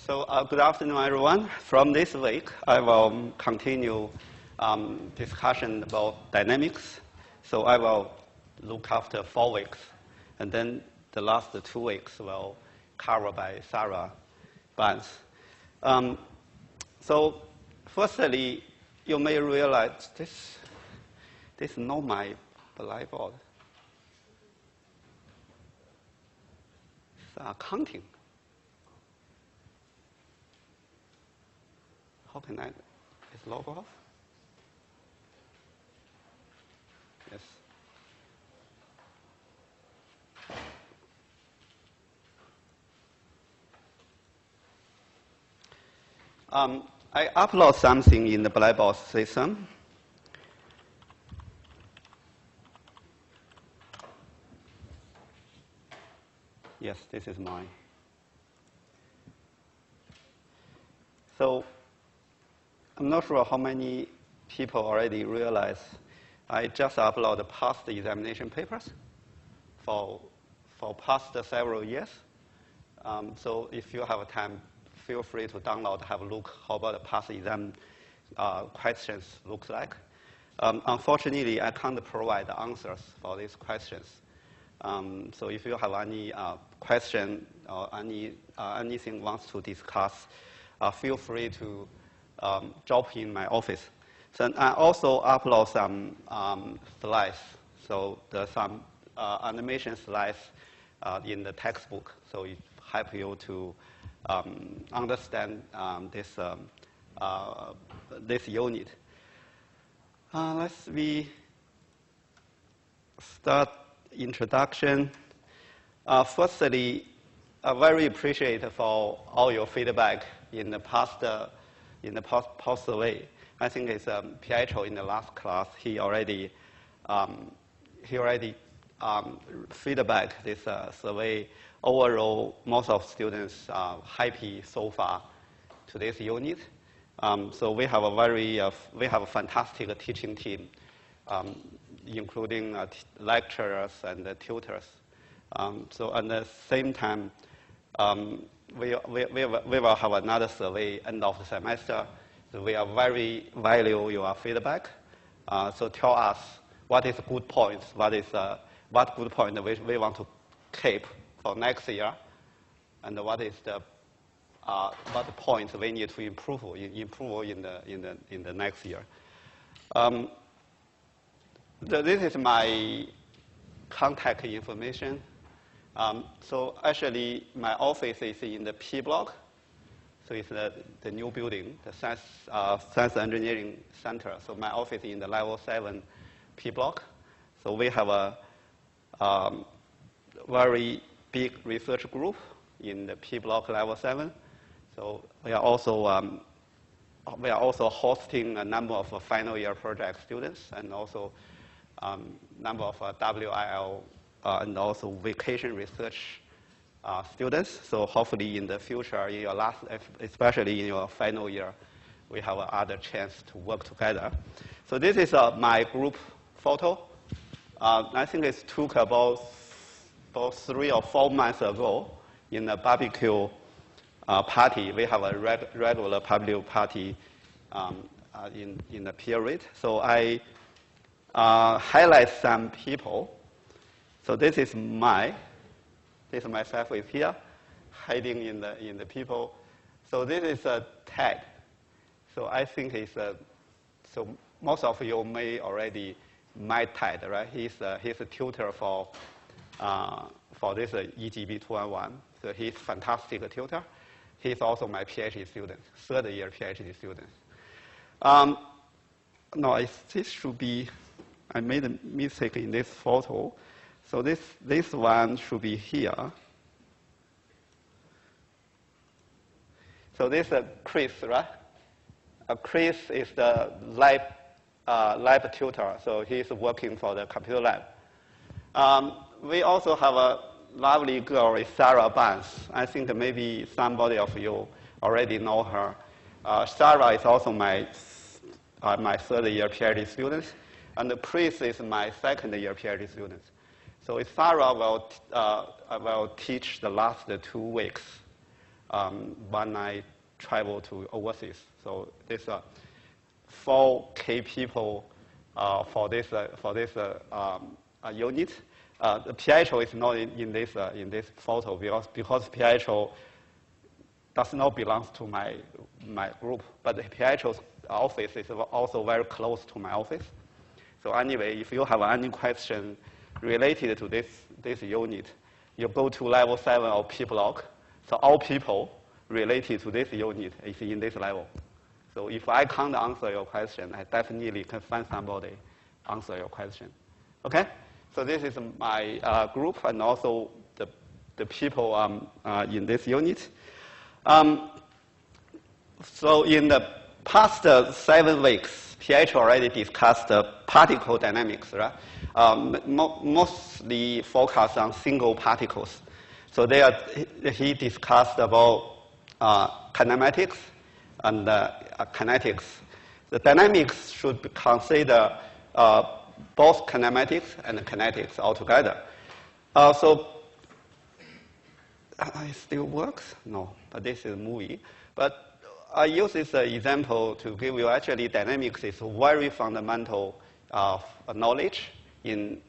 Good afternoon, everyone. From this week, I will continue discussion about dynamics. So I will look after 4 weeks, and then the last 2 weeks will covered by Sarah Barnes. So firstly, you may realize this is not my blackboard. It's accounting. How can I just log off? Yes. I upload something in the Blackboard system. Yes, this is mine. So I'm not sure how many people already realize I just uploaded past examination papers for past several years. So if you have time, feel free to download, have a look how about the past exam questions looks like. Unfortunately, I can't provide the answers for these questions. So if you have any question or anything wants to discuss, feel free to drop in my office. So I also upload some slides. So there's some animation slides in the textbook. So it help you to understand this unit. Let's start introduction. Firstly, I very appreciate for all your feedback in the past survey. I think it's Pietro in the last class. He already feedback this survey. Overall, most of students are happy so far to this unit. So we have a fantastic teaching team, including lecturers and tutors. So at the same time, we will have another survey end of the semester. So we are very value your feedback. So tell us what is good points, what good point we want to keep for next year, and what is the what points we need to improve in the next year. This is my contact information. So actually, my office is in the P block. So it's the new building, the Science Engineering Center. So my office is in the level 7 P block. So we have a very big research group in the P block level 7. So we are also hosting a number of final year project students and also number of WIL and also vacation research students. So hopefully in the future, in your especially in your final year, we have other chance to work together. So this is my group photo. I think it took about 3 or 4 months ago in a barbecue party. We have a regular barbecue party in the period. So I highlight some people. So this is myself is here, hiding in the people. So this is Ted. So I think so most of you may already met Ted, right? He's a tutor for this EGB 211. So he's a fantastic tutor. He's also my PhD student, 3rd year PhD student. No, this should be, I made a mistake in this photo. So this one should be here. So this is Chris, right? Chris is the lab tutor, so he's working for the computer lab. We also have a lovely girl, Sarah Barnes. I think maybe somebody of you already know her. Sarah is also my 3rd year PhD student, and Chris is my 2nd year PhD student. So Sarah will teach the last 2 weeks when I travel to overseas. So this 4K people for this unit. The Pietro is not in this photo because Pietro does not belong to my group, but Pietro's office is also very close to my office. So anyway, if you have any question related to this unit, you go to level 7 of P block. So all people related to this unit is in this level. So if I can't answer your question, I definitely can find somebody answer your question. Okay? So this is my group and also the people in this unit. So in the past 7 weeks, Pietro already discussed particle dynamics, right? Mostly focused on single particles. So there he discussed about kinematics and kinetics. The dynamics should consider both kinematics and kinetics altogether. So it still works? No, but this is a movie. But I use this example to give you actually dynamics is very fundamental knowledge in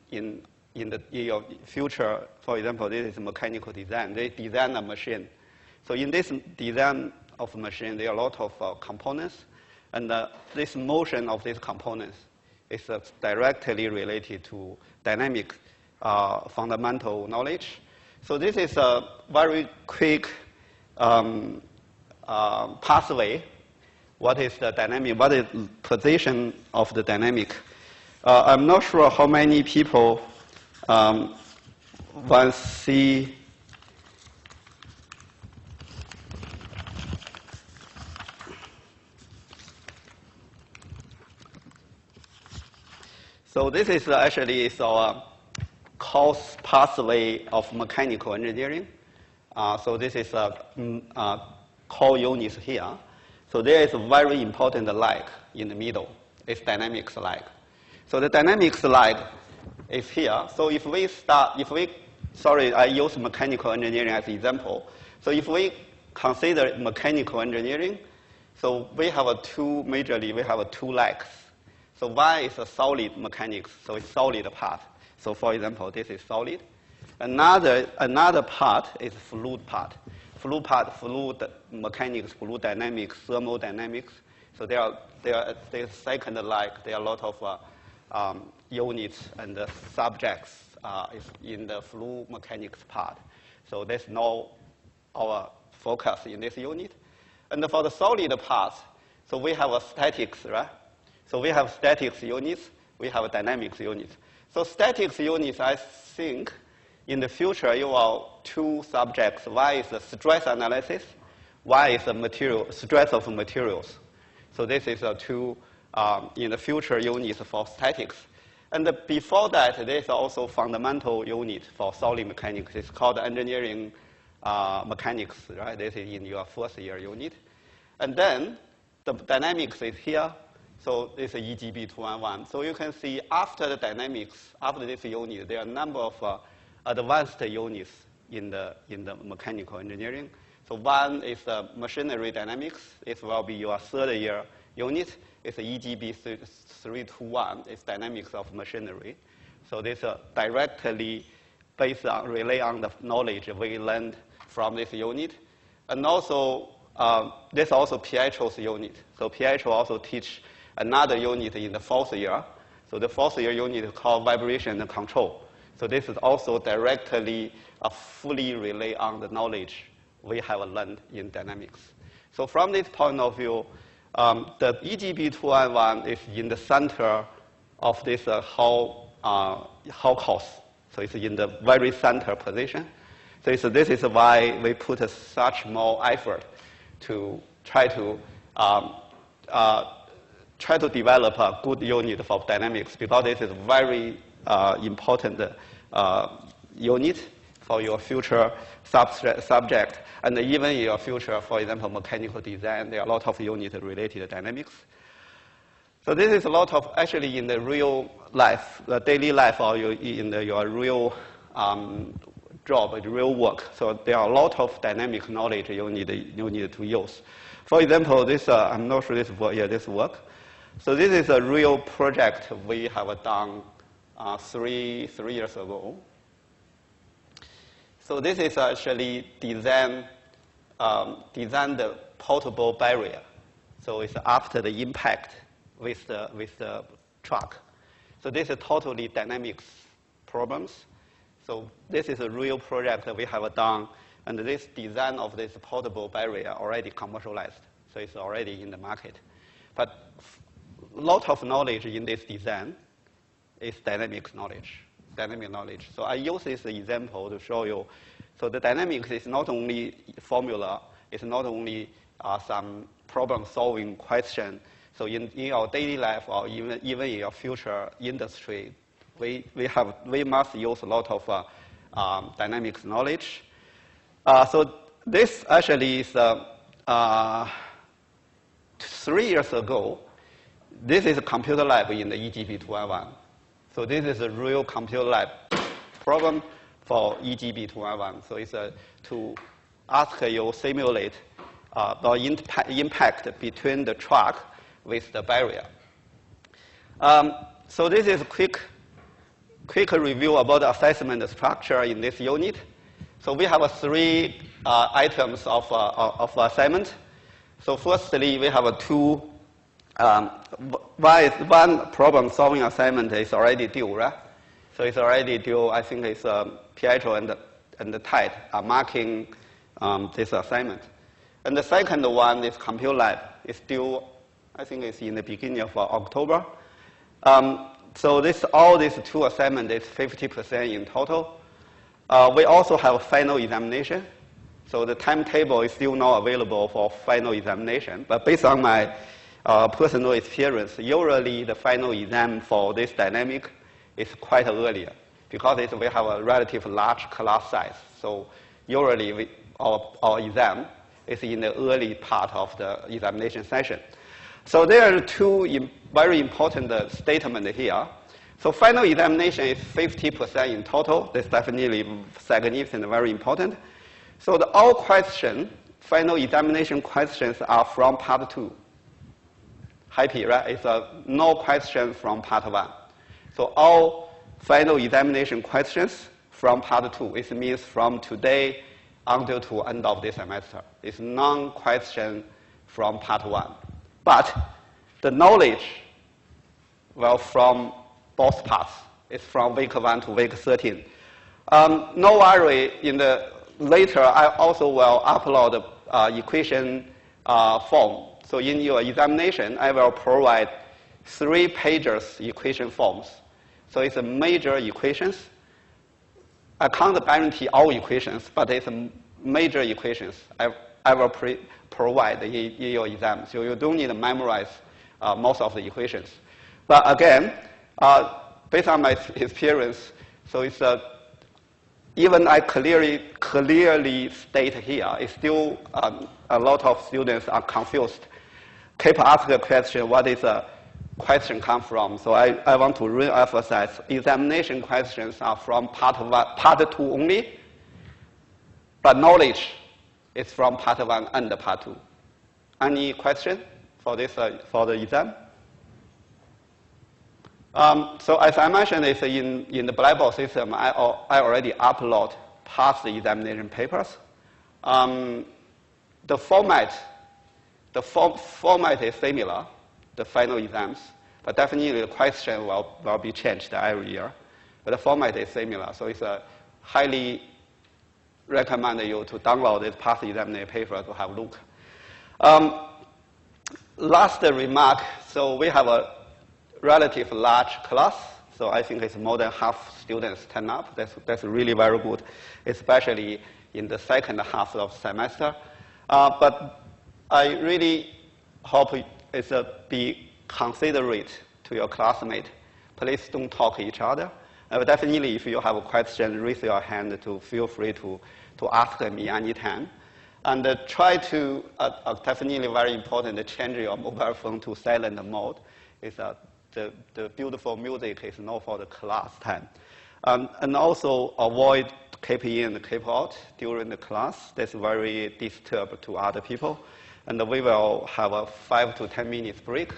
your future. For example, this is mechanical design. They design a machine. So in this design of a machine, there are a lot of components, and this motion of these components is directly related to dynamic fundamental knowledge. So this is a very quick pathway. What is the dynamic? What is the position of the dynamic? I'm not sure how many people once see so this is actually our course pathway of mechanical engineering. So this is core units here. So there is a very important leg in the middle. It's dynamics leg. So the dynamics leg is here. So if we sorry, I use mechanical engineering as an example. So if we consider mechanical engineering, so we have majorly we have two legs. So one is a solid mechanics, so it's solid part. So for example, this is solid. Another part is fluid part. Fluid mechanics, fluid dynamics, thermodynamics. So there's second leg. There are a lot of units and subjects is in the fluid mechanics part. So that's not our focus in this unit. And for the solid part, so we have a statics, right? So we have statics units, we have dynamics units. So statics units, I think, in the future, you will two subjects. One is the stress analysis, one is the stress of materials. So this is two in the future units for statics. And before that, there is also fundamental unit for solid mechanics. It's called engineering mechanics, right? This is in your first year unit. And then the dynamics is here. So this is EGB 211. So you can see after the dynamics, after this unit, there are a number of advanced units in the mechanical engineering. So one is the machinery dynamics. It will be your third year unit. It's EGB 321. It's dynamics of machinery. So this directly rely on the knowledge we learned from this unit. And also, this also Pietro's unit. So Pietro also teach another unit in the fourth year. So the fourth year unit is called vibration and control. So this is also directly fully relay on the knowledge we have learned in dynamics. So from this point of view, the EGB 211 is in the center of this whole course. So it's in the very center position. So this is why we put such more effort to try to develop a good unit for dynamics, because this is very important unit for your future subject, and even in your future, for example, mechanical design, there are a lot of units related to dynamics. So this is a lot of, actually in the real life, the daily life, or in your real job, it's real work. So there are a lot of dynamic knowledge you need to use. For example, this I'm not sure this work. So this is a real project we have done three years ago. So this is actually designed the portable barrier. So it's after the impact with the truck. So this is totally dynamics problems. So this is a real project that we have done, and this design of this portable barrier already commercialized. So it's already in the market. But a lot of knowledge in this design is dynamic knowledge. So I use this example to show you. So the dynamics is not only formula, it's not only some problem-solving question. So in our daily life or even in your future industry, we must use a lot of dynamics knowledge. So this actually is 3 years ago. This is a computer lab in the EGB 211. So this is a real computer lab problem for EGB 211. So it's to ask you simulate the impact between the truck with the barrier. So this is a quick review about the assessment structure in this unit. So we have 3 items of assignment. So firstly, we have 2. One problem-solving assignment is already due, right? So it's already due. I think it's Pietro and Ted are marking this assignment. And the second one is Compute Lab. It's due, I think it's in the beginning of October. So all these 2 assignments is 50% in total. We also have final examination. So the timetable is still not available for final examination. But based on my personal experience, usually the final exam for this dynamic is quite earlier because we have a relatively large class size. So usually our exam is in the early part of the examination session. So there are 2 very important statements here. So final examination is 50% in total. That's definitely significant and very important. So all final examination questions are from part 2. Happy, right? It's no question from part 1. So all final examination questions from part 2. It means from today until to end of this semester. It's non-question from part 1. But the knowledge, well, from both parts. It's from week 1 to week 13. No worry, later I also will upload equation form. So in your examination, I will provide 3 pages equation forms. So it's a major equations. I can't guarantee all equations, but it's a major equations I will provide in your exam. So you don't need to memorize most of the equations. But again, based on my experience, so it's even I clearly state here, it's still a lot of students are confused. Keep asking the question, what is a question come from? So I want to re-emphasize, examination questions are from part 2 only, but knowledge is from part 1 and part 2. Any question for this for the exam? So as I mentioned, it's in the Blackboard system, I already upload past examination papers. The format is similar, the final exams, but definitely the question will be changed every year. But the format is similar, so it's highly recommend you to download this past examination paper to have a look. Last remark, so we have a relatively large class, so I think it's more than half students turn up. That's really very good, especially in the second half of the semester. But I really hope it's be considerate to your classmate. Please don't talk to each other. Definitely, if you have a question, raise your hand to feel free to ask me anytime. And try to, definitely very important, change your mobile phone to silent mode. The beautiful music is not for the class time. And also avoid keep in and keep out during the class. That's very disturbing to other people. And we will have a 5 to 10 minutes break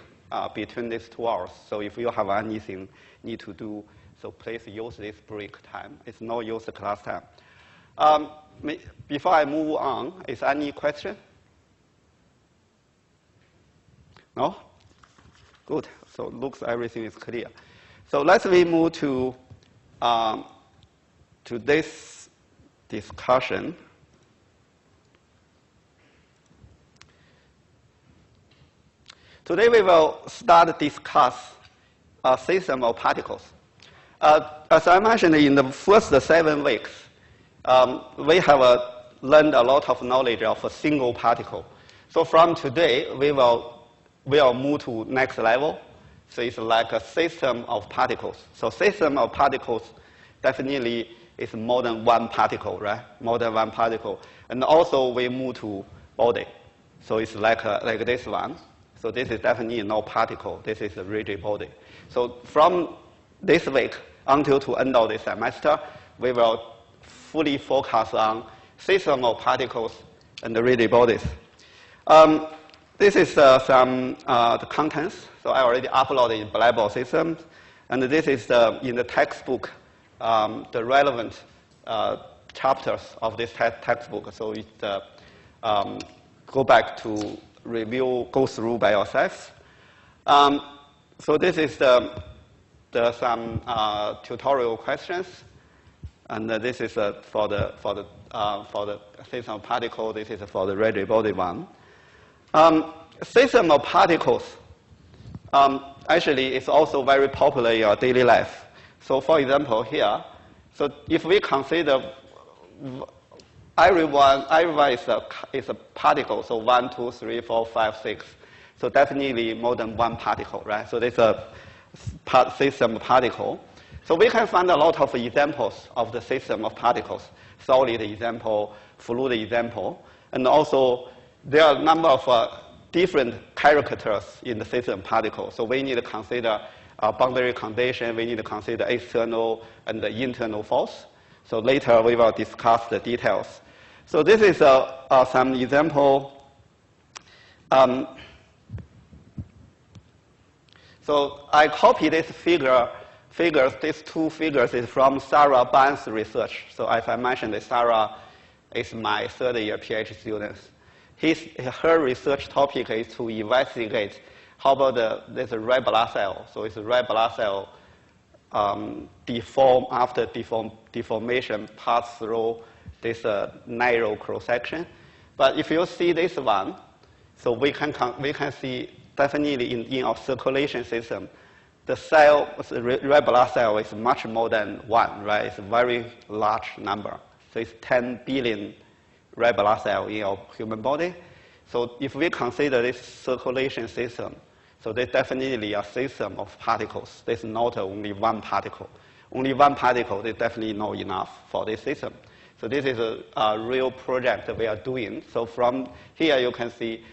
between these 2 hours. So if you have anything need to do, so please use this break time. It's no use the class time. Before I move on, is any question? No? Good. So looks everything is clear. So let's move to this discussion. Today we will start to discuss a system of particles. As I mentioned in the first 7 weeks, we have learned a lot of knowledge of a single particle. So from today, we will move to next level. So it's like a system of particles. So system of particles definitely is more than one particle, right? More than one particle. And also we move to body. So it's like this one. So this is definitely no particle. This is a rigid body. So from this week until to end of the semester, we will fully focus on system of particles and the rigid bodies. This is some the contents. So I already uploaded in Blackboard systems. And this is in the textbook, the relevant chapters of this textbook. So it go back to review, go through by yourself. So this is some tutorial questions, and this is for the system of particles. This is for the rigid body one. System of particles actually is also very popular in our daily life. So for example here, so if we consider everyone is a particle, so 1, 2, 3, 4, 5, 6. So definitely more than one particle, right? So this is a system of particle. So we can find a lot of examples of the system of particles, solid example, fluid example, and also there are a number of different characters in the system particle. So we need to consider boundary condition, we need to consider external and the internal force. So later we will discuss the details. So this is some example. So I copied this these 2 figures is from Sarah Barnes' research. So as I mentioned, Sarah is my 3rd-year PhD student. Her research topic is to investigate how about this red blood cell. So it's a red blood cell deform after deformation pass through this narrow cross-section. But if you see this one, so we can see definitely in our circulation system, the red blood cell is much more than 1, right? It's a very large number. So it's 10 billion red blood cells in our human body. So if we consider this circulation system, so there's definitely a system of particles. There's not only one particle. Only one particle is definitely not enough for this system. So this is a real project that we are doing. So from here you can see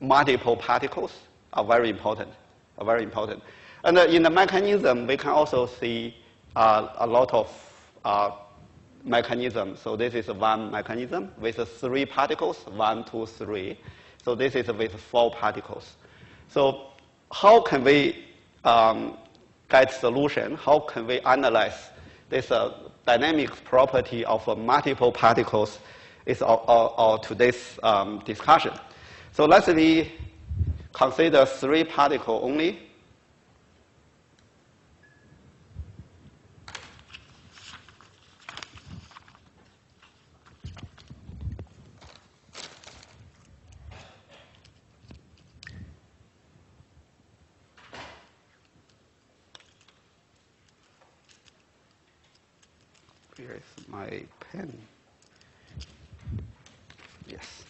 multiple particles are very important. And in the mechanism, we can also see a lot of mechanism. So this is one mechanism with 3 particles, 1, 2, 3. So this is with 4 particles. So how can we get solution? How can we analyze this dynamic property of multiple particles is our today's discussion. So let's consider 3 particles only. Here is my pen. Yes.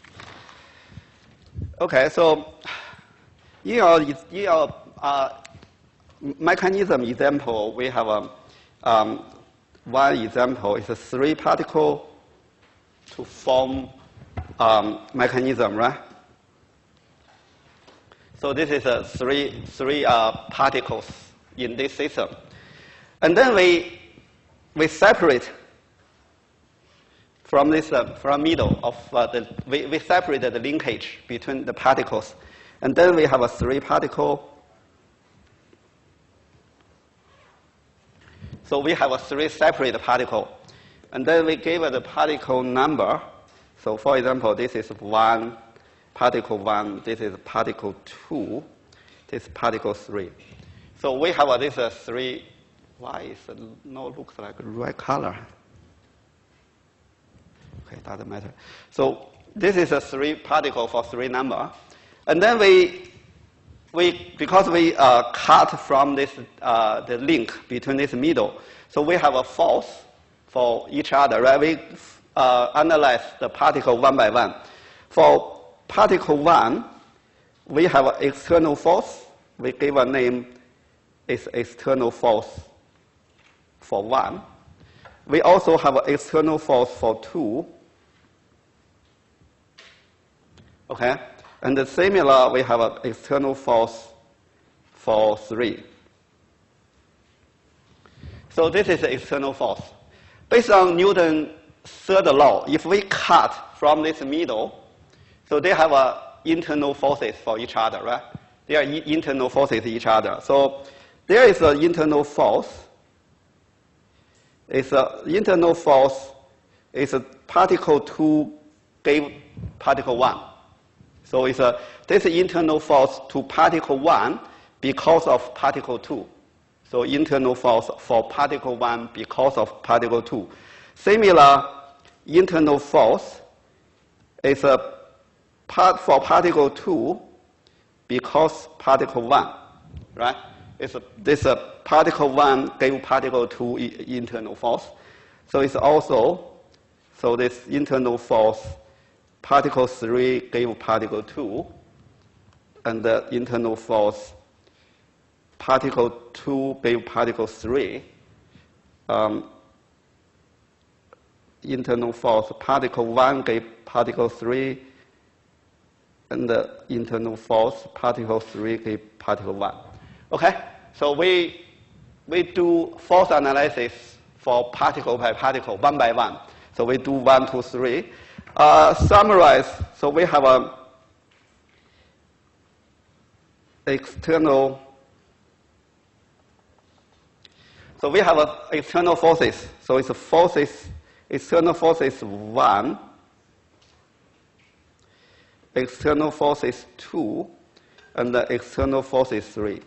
Okay, so in our mechanism example, we have one example is a 3 particle to form mechanism, right? So this is a three particles in this system, and then we separate from this from middle of we separated the linkage between the particles, and then we have a 3 particle. So we have a 3 separate particle, and then we give it the particle number. So for example, this is 1, particle 1. This is particle 2. This is particle 3. So we have this 3. Why is it no looks like red color? Okay, doesn't matter. So this is a 3 particle for 3 number, and then because we cut from this the link between this middle, so we have a false for each other, right? We analyze the particle one by one. For particle 1, we have an external force. We give a name is external force for 1. We also have an external force for 2. Okay? And similar, we have an external force for 3. So this is the external force. Based on Newton's third law, if we cut from this middle, so they have internal forces for each other, right? They are internal forces each other. So there is an internal force. Internal force is a particle 2 gave particle 1. So it's this internal force to particle 1 because of particle 2. So internal force for particle 1 because of particle 2. Similar internal force is a part for particle 2 because particle 1, right? This particle 1 gave particle 2 internal force. So it's also, so this internal force, particle 3 gave particle 2, and the internal force, particle 2 gave particle 3. Internal force, particle 1 gave particle 3, and the internal force, particle 3 gave particle 1. Okay? So we do force analysis for particle by particle, one by one. So we do 1, 2, 3. Summarize, so we have a external, so we have external forces. So it's forces, external forces 1, external forces 2, and the external forces 3.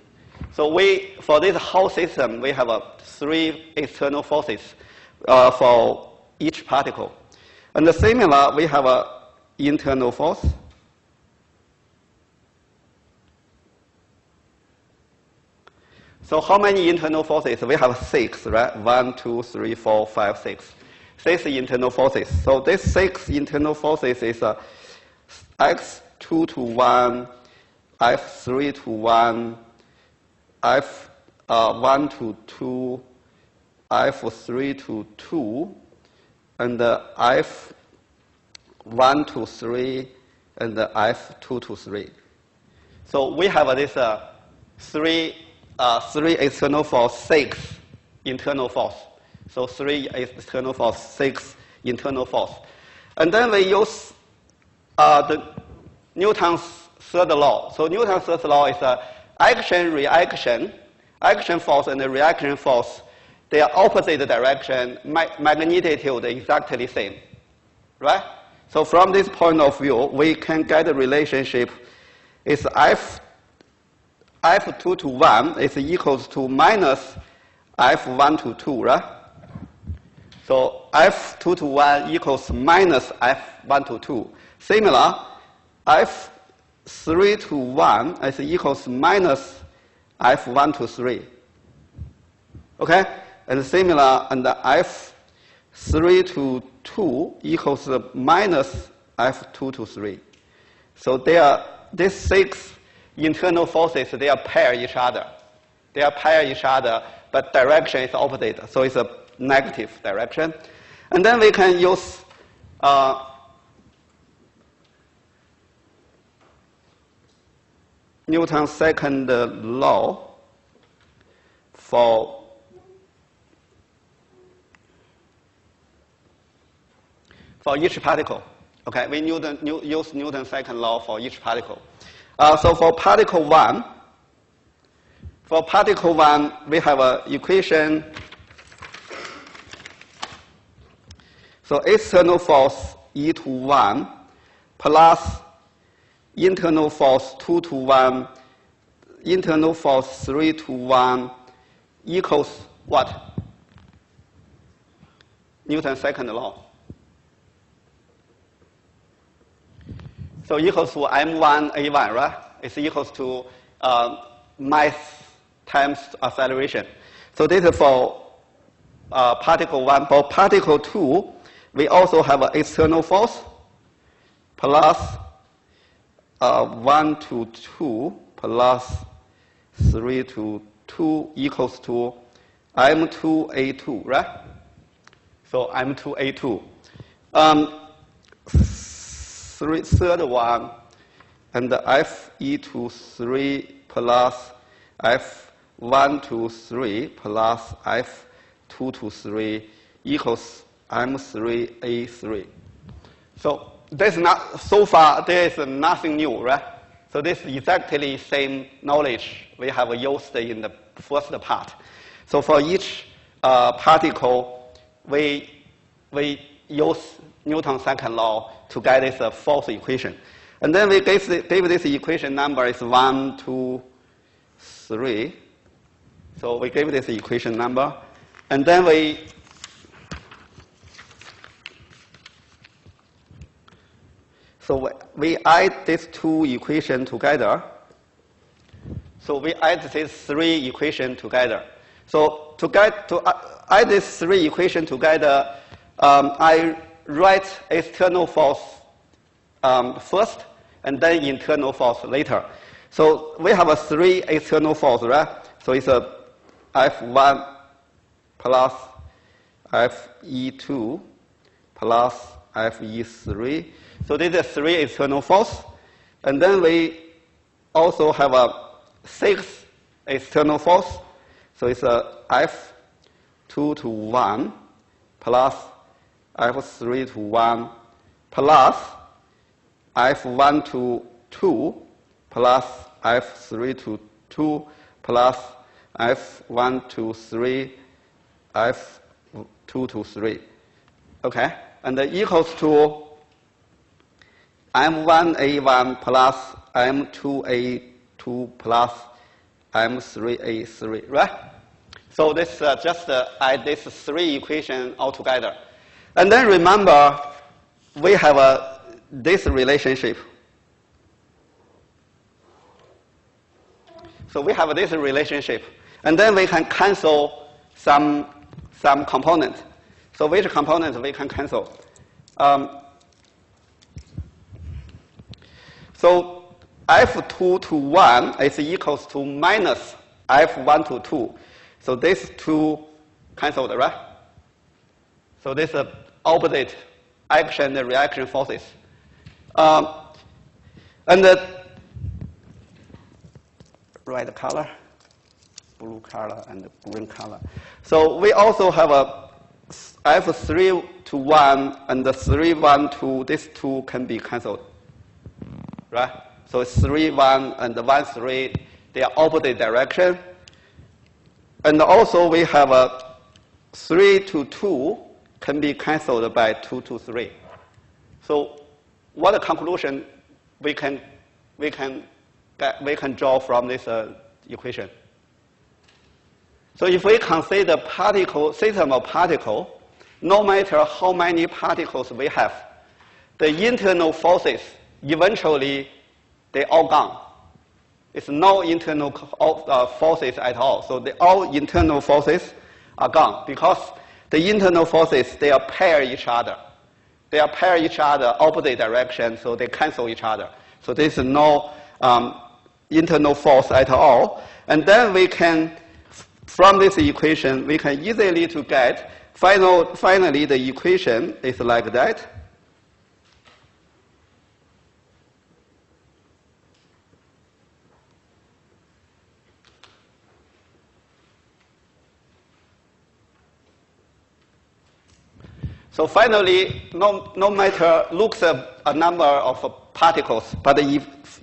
So for this whole system, we have 3 external forces for each particle. And similar, we have an internal force. So how many internal forces? We have 6, right? 1, 2, 3, 4, 5, 6. 6 internal forces. So these 6 internal forces is x2 to 1, f3 to 1, f1 to 2, f3 to 2, and f1 to 3, and f2 to 3. So we have this 3 external force, 6 internal force. So 3 external force, 6 internal force. And then we use the Newton's third law. So Newton's third law is action force and the reaction force. They are opposite direction, magnitude exactly same, right? So from this point of view, we can get a relationship. Is f2 to 1 is equals to minus f1 to 2, right? So f2 to 1 equals minus f1 to 2. Similar, f3 to 1 is equals minus f1 to 3. Okay? And similar, and f3 to 2 equals minus f2 to 3. So these 6 internal forces, they are pair each other. They are pair each other, but direction is opposite. So it's a negative direction. And then we can use Newton's second law for each particle. Okay, we use Newton's second law for each particle. So for particle 1, we have an equation. So external force E to 1 plus internal force 2 to 1, internal force 3 to 1 equals what? Newton's second law. So equals to m1 a1, right? It's equals to mass times acceleration. So this is for particle 1. For particle 2, we also have an external force plus 1 to 2 plus 3 to 2 equals to m2a2, right? So m2a2. Third one, and fe to 3 plus f1 to 3 plus f2 to 3 equals m3a3. So this not so far there is nothing new, right? So this is exactly same knowledge we have used in the first part. So for each particle, we use Newton's second law to get this force equation. And then we gave this equation number is 1, 2, 3. So we gave this equation number. And then we add these two equations together. So we add these three equations together. So to add these three equations together, I write external force first, and then internal force later. So we have a three external force, right? So it's a F1 plus Fe2 plus Fe3. So these are three external force. And then we also have a sixth external force. So it's a F2 to 1 plus F3 to 1 plus F1 to 2 plus F3 to 2 plus F1 to 3, F2 to 3. Okay? And that equals to M1A1 plus M2A2 plus M3A3, right? So this just add these three equations all together. And then remember, we have this relationship. So we have this relationship. And then we can cancel some component. So which component we can cancel? So F2 to 1 is equals to minus F1 to 2. So these two canceled, right? So this is opposite action and reaction forces. And the red color, blue color, and green color. So we also have a F3 to 1 and the 3, 1, 2. These two can be canceled, right? So 3, 1 and 1, 3, they are opposite direction. And also we have a 3 to 2 can be canceled by 2 to 3. So what the conclusion we can draw from this equation? So if we consider system of particles, no matter how many particles we have, the internal forces eventually they all gone. It's no internal forces at all. So all internal forces are gone because the internal forces, they are pair each other. They are pair each other opposite direction, so they cancel each other. So there is no internal force at all. And then we can, from this equation, we can easily to get, finally the equation is like that. So finally, no matter looks a number of particles, but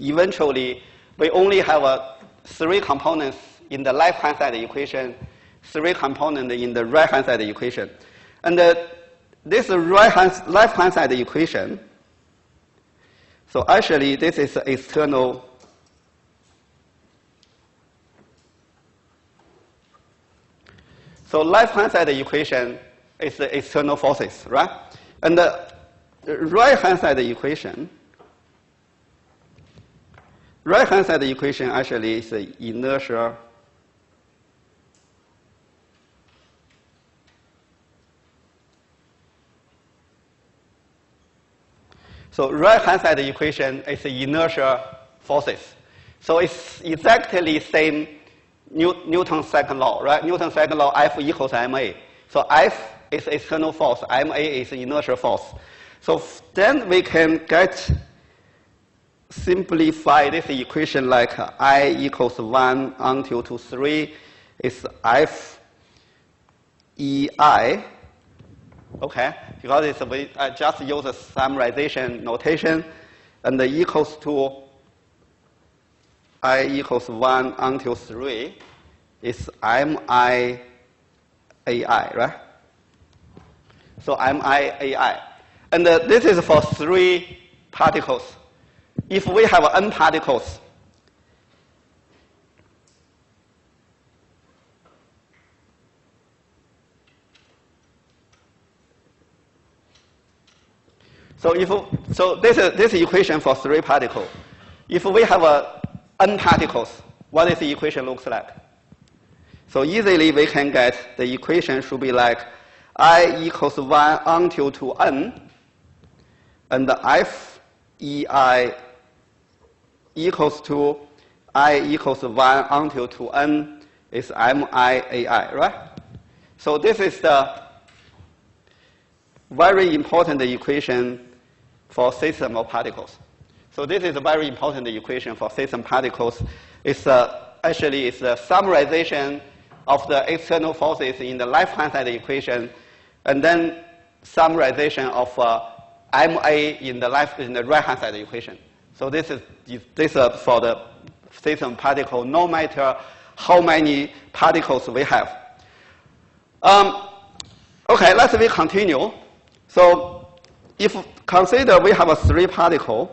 eventually we only have 3 components in the left-hand side equation, 3 components in the right-hand side equation. And this left-hand side equation, so actually this is external. So left-hand side equation is the external forces, right? And the right-hand side equation actually is the inertia So right-hand side equation is the inertia forces. So it's exactly same Newton's second law, right? Newton's second law, F equals ma. So F is external force, ma is inertial force. So then we can simplify this equation like I equals 1 until to 3 is F EI. Okay, because I just use a summarization notation, and the equals to I equals 1 until 3 is MI AI, right? So MI AI. And this is for 3 particles. If we have n particles, so this equation for 3 particles. If we have n particles, what this equation looks like? So easily we can get the equation should be like I equals 1 until to n, and the F EI equals to I equals 1 until to n is MI AI, right? So this is the very important equation for system of particles. So this is a very important equation for system particles. It's actually it's a summarization of the external forces in the left-hand side equation, and then summarization of MA in the right-hand side equation. So this is for the system particle, no matter how many particles we have. Okay, let's continue. So if consider we have a 3 particle.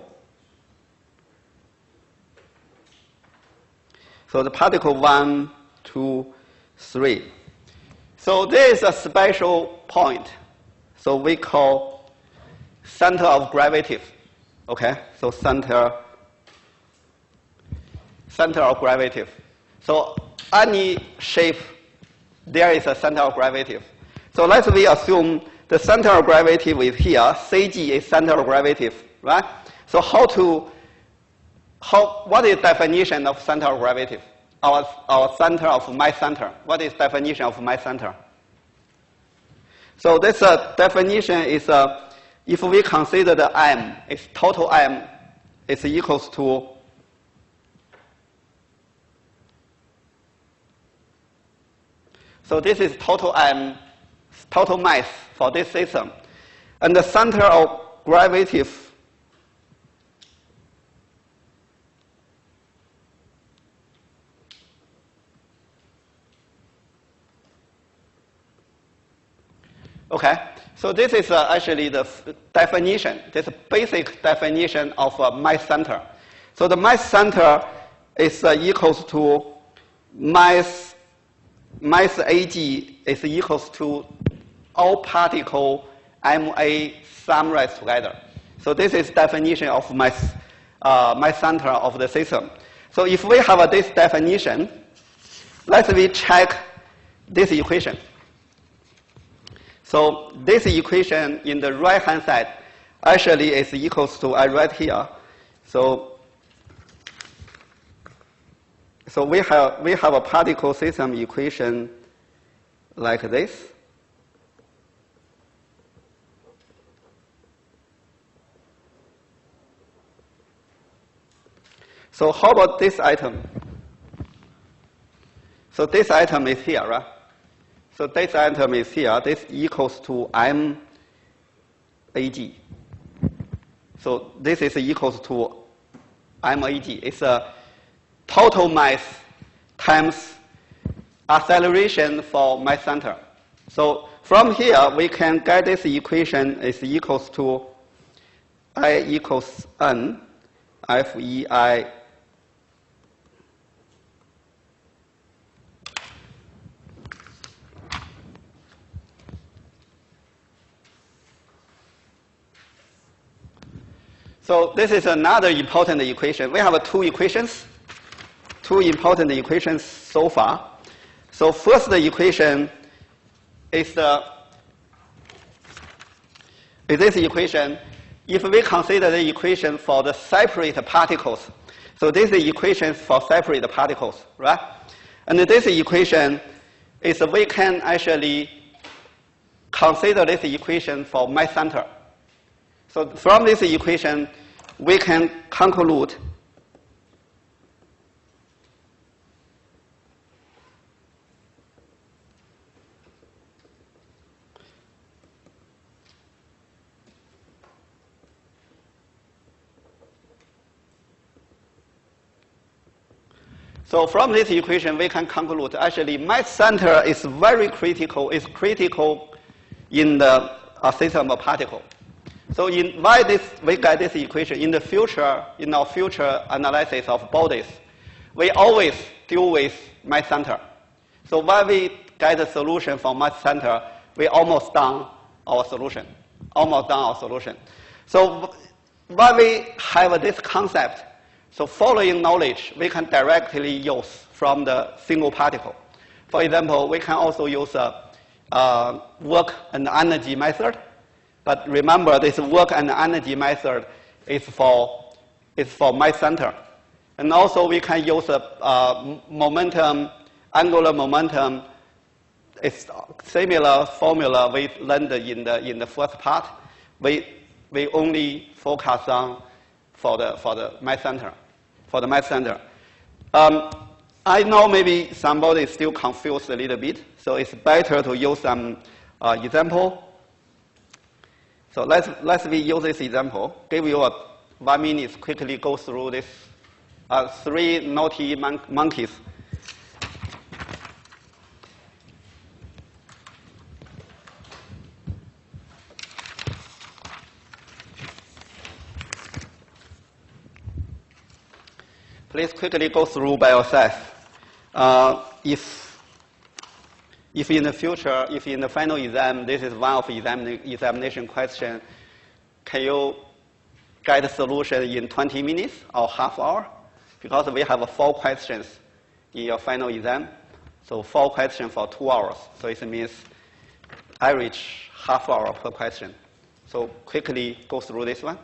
So the particle 1, 2, 3. So there is a special point. So we call center of gravity. Okay, so center of gravity. So any shape, there is a center of gravity. So let's we assume the center of gravity is here. CG is center of gravity, right? So what is definition of center of gravity? Our center of my center. What is definition of my center? So this definition is if we consider the M, its total M is equals to so this is total M, total mass for this system. And the center of gravity okay, so this is actually the definition, this basic definition of mass center. So the mass center is equals to mass AG is equals to all particle MA summarized together. So this is definition of mass center of the system. So if we have this definition, let's check this equation. So this equation in the right-hand side actually is equals to, I write here. So we have a particle system equation like this. So how about this item? So this item is here, right? So this item is here. This equals to M AG. So this is equals to MAG. It's a total mass times acceleration for mass center. So from here, we can get this equation is equals to I equals N FEI So this is another important equation. We have two important equations so far. So first the equation is this equation. If we consider the equation for the separate particles, so this is the equation for separate particles, right? And this equation is we can actually consider this equation for mass center. So from this equation, we can conclude actually mass center is very critical. It's critical in the system of particle. So why we get this equation in the future, in our future analysis of bodies, we always deal with mass center. So when we get a solution for mass center, we almost done our solution. So when we have this concept, so following knowledge, we can directly use from the single particle. For example, we can also use a work and energy method. But remember, this work and energy method is for mass center. And also we can use momentum, angular momentum. It's similar formula we learned in the first part. We only focus on for the mass center. I know maybe somebody is still confused a little bit, so it's better to use some example. So let's use this example. Give you 1 minute, quickly go through this 3 naughty monkeys. Please quickly go through by yourself. If in the future, if in the final exam, this is one of the examination question, can you get a solution in 20 minutes or half hour? Because we have 4 questions in your final exam. So 4 questions for 2 hours. So it means average half hour per question. So quickly go through this one.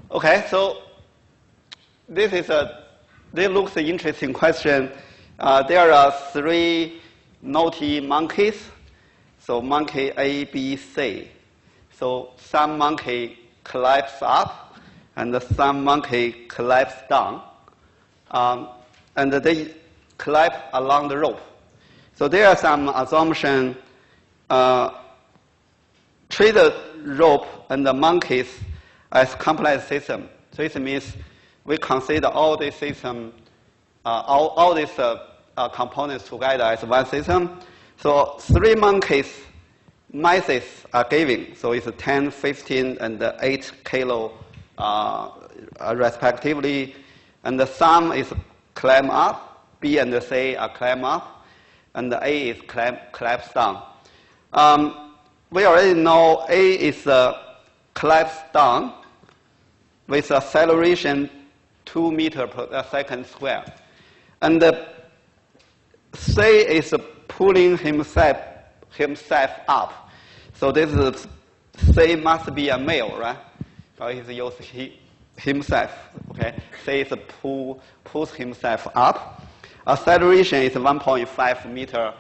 Okay, so this looks an interesting question. There are 3 naughty monkeys. So monkey A, B, C. So some monkey collapse up, and some monkey collapse down, and they collapse along the rope. So there are some assumption. Treat the rope and the monkeys as complex system. So it means we consider all these system, all these components together as one system. So 3 monkeys masses are given. So it's 10, 15, and 8 kilo respectively. And the sum is climb up, B and C are climb up, and A is collapse down. We already know A is collapse down with acceleration 2 meters per second square. And C is pulling himself up. So this is, C must be a male, right? So he's using himself, okay? C is pulls himself up. Acceleration is 1.5 meter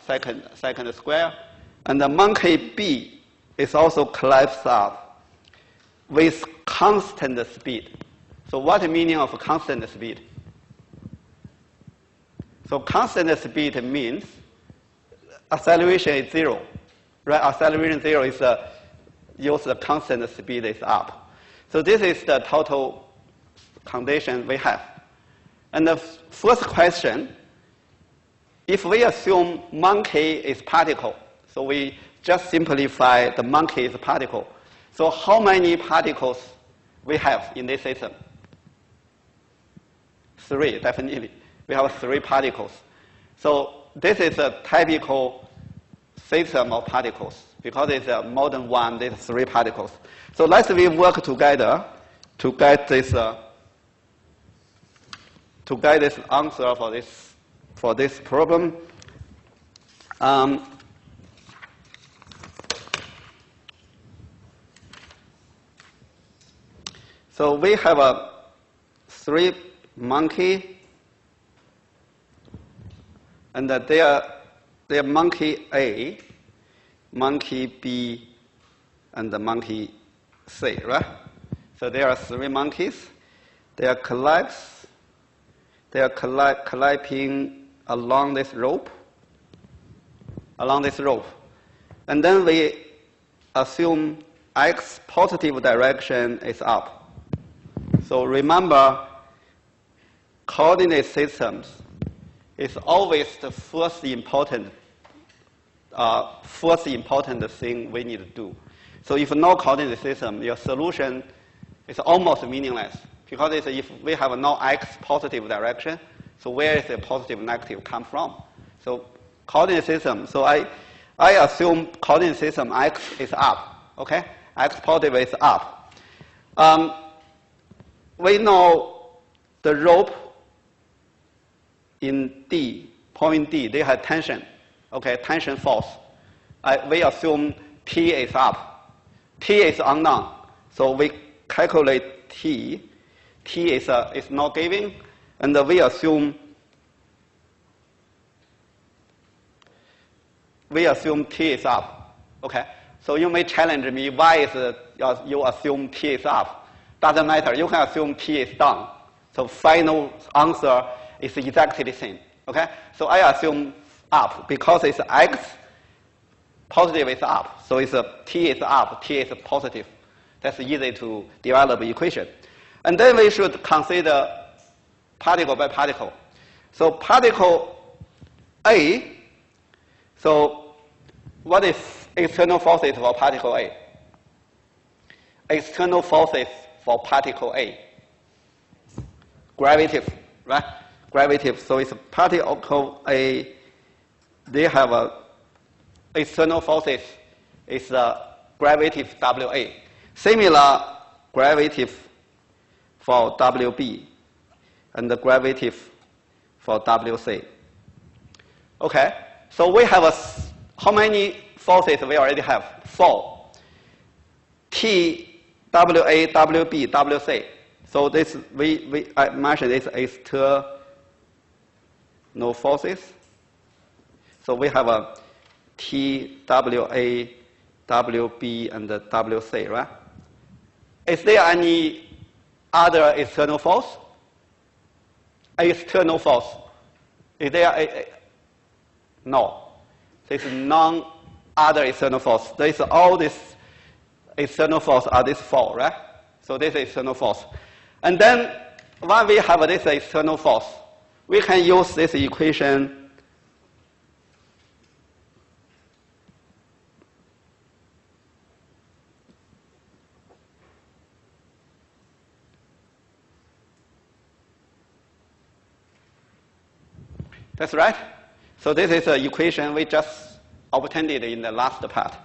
second square. And the monkey B is also collapsed up with constant speed. So what is the meaning of constant speed? So constant speed means acceleration is 0. Right? Acceleration 0 is use the constant speed is up. So this is the total condition we have. And the first question, if we assume monkey is particle, so we just simplify the monkey is particle. So how many particles we have in this system? 3, definitely. We have 3 particles. So this is a typical system of particles. Because it's more than 1, there's 3 particles. So let's we work together to get this answer for this problem. So we have 3 monkey, and they are monkey A, monkey B, and the monkey C, right? So there are 3 monkeys. They are collapsing along this rope. And then we assume X positive direction is up. So remember, coordinate systems is always the first important thing we need to do. So if no coordinate system, your solution is almost meaningless. Because if we have no X positive direction, so where is the positive negative come from? So coordinate system, so I assume coordinate system X is up, okay? X positive is up. We know the rope in D, point D, they have tension, okay, tension force. We assume T is up. T is unknown, so we calculate T. T is not giving, and we assume T is up. Okay, so you may challenge me, why is you assume T is up? Doesn't matter, you can assume T is down. So final answer is exactly the same. Okay, so I assume up because it's X positive is up, so it's T is up, T is positive. That's easy to develop equation. And then we should consider particle by particle. So particle A, so what is external forces for particle A? External forces for particle A. Gravitive, right? Gravitive, so it's particle A, they have external forces is gravitive WA. Similar gravitive for WB and the gravitive for WC. Okay, so we have how many forces we already have? 4. T, WA, WB, WC. So this I mentioned this external forces. So we have a T, WA, WB, and the WC, right? Is there any other external force? External force. Is there no. There's none other external force. There is all this external force are this 4, right? So this is external force. And then when we have this external force, we can use this equation That's right. So this is an equation we just obtained it in the last part.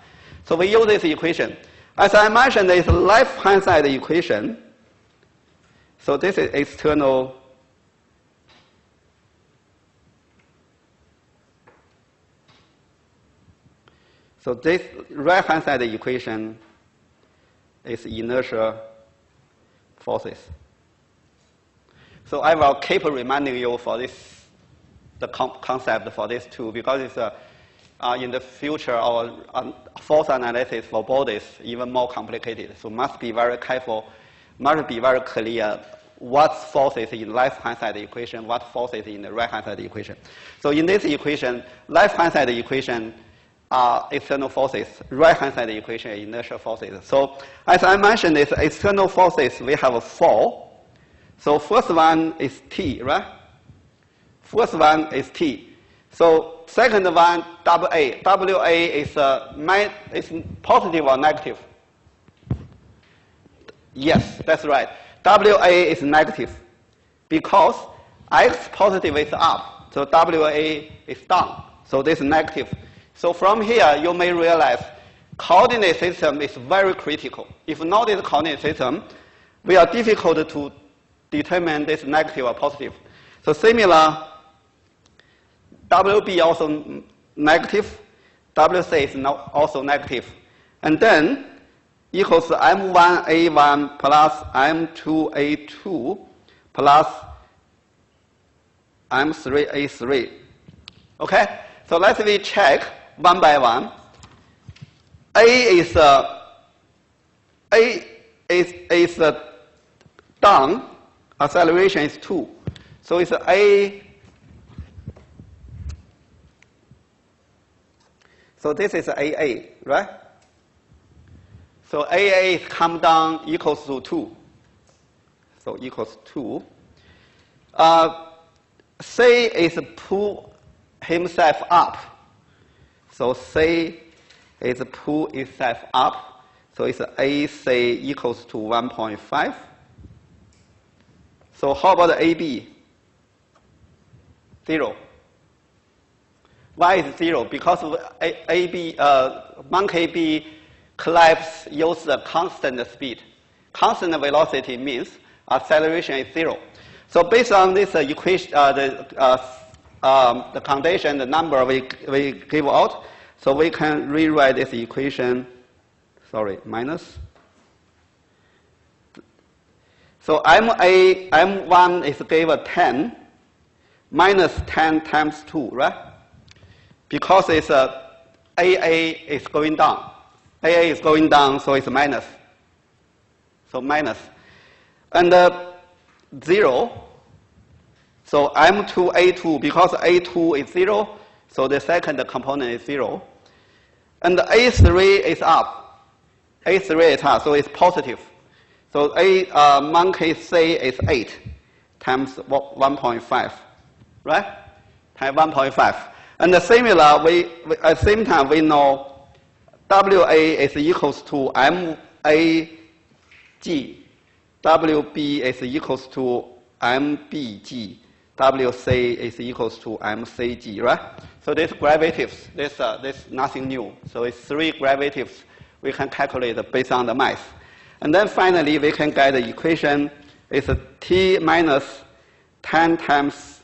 So we use this equation. As I mentioned, it's left-hand side equation. So this is external. So this right-hand side equation is inertial forces. So I will keep reminding you for this, the concept for this too, because it's in the future our force analysis for bodies even more complicated. So must be very careful, must be very clear what forces in left-hand side equation, what forces in the right-hand side equation. So in this equation, left-hand side equation are external forces, right-hand side equation is inertial forces. So as I mentioned, it's external forces, we have 4. So first one is T, right? First one is T. So second one, WA. WA is positive or negative? Yes, that's right. WA is negative because X positive is up, so WA is down. So this is negative. So from here, you may realize coordinate system is very critical. If not this coordinate system, we are difficult to determine this negative or positive. So similar, WB also negative, WC is also negative. And then equals M1A1 plus M2A2 plus M3A3. Okay? So let's check one by one. A is down, acceleration is 2. So it's A. So this is AA, right? So AA come down equals to 2. So equals 2. C is pull himself up. So C is pull itself up. So it's AC equals to 1.5. So how about AB? 0. Why is 0? Because AB, monkey B collapse use the constant speed. Constant velocity means acceleration is 0. So based on this equation, the condition, the number we give out, so we can rewrite this equation, minus. So M1 is given 10, minus 10 times 2, right? Because it's AA is going down. AA is going down, so it's minus. So minus. And 0. So M2A2, because A2 is 0, so the second component is 0. And A3 is up. A3 is up, so it's positive. So monkey C is 8 times 1.5, right? Times 1.5. And similar, at the same time, we know WA is equals to MAG. WB is equals to MBG. WC is equals to MCG, right? So these derivatives, this nothing new. So it's 3 derivatives we can calculate based on the math. And then finally, we can get the equation is T minus 10 times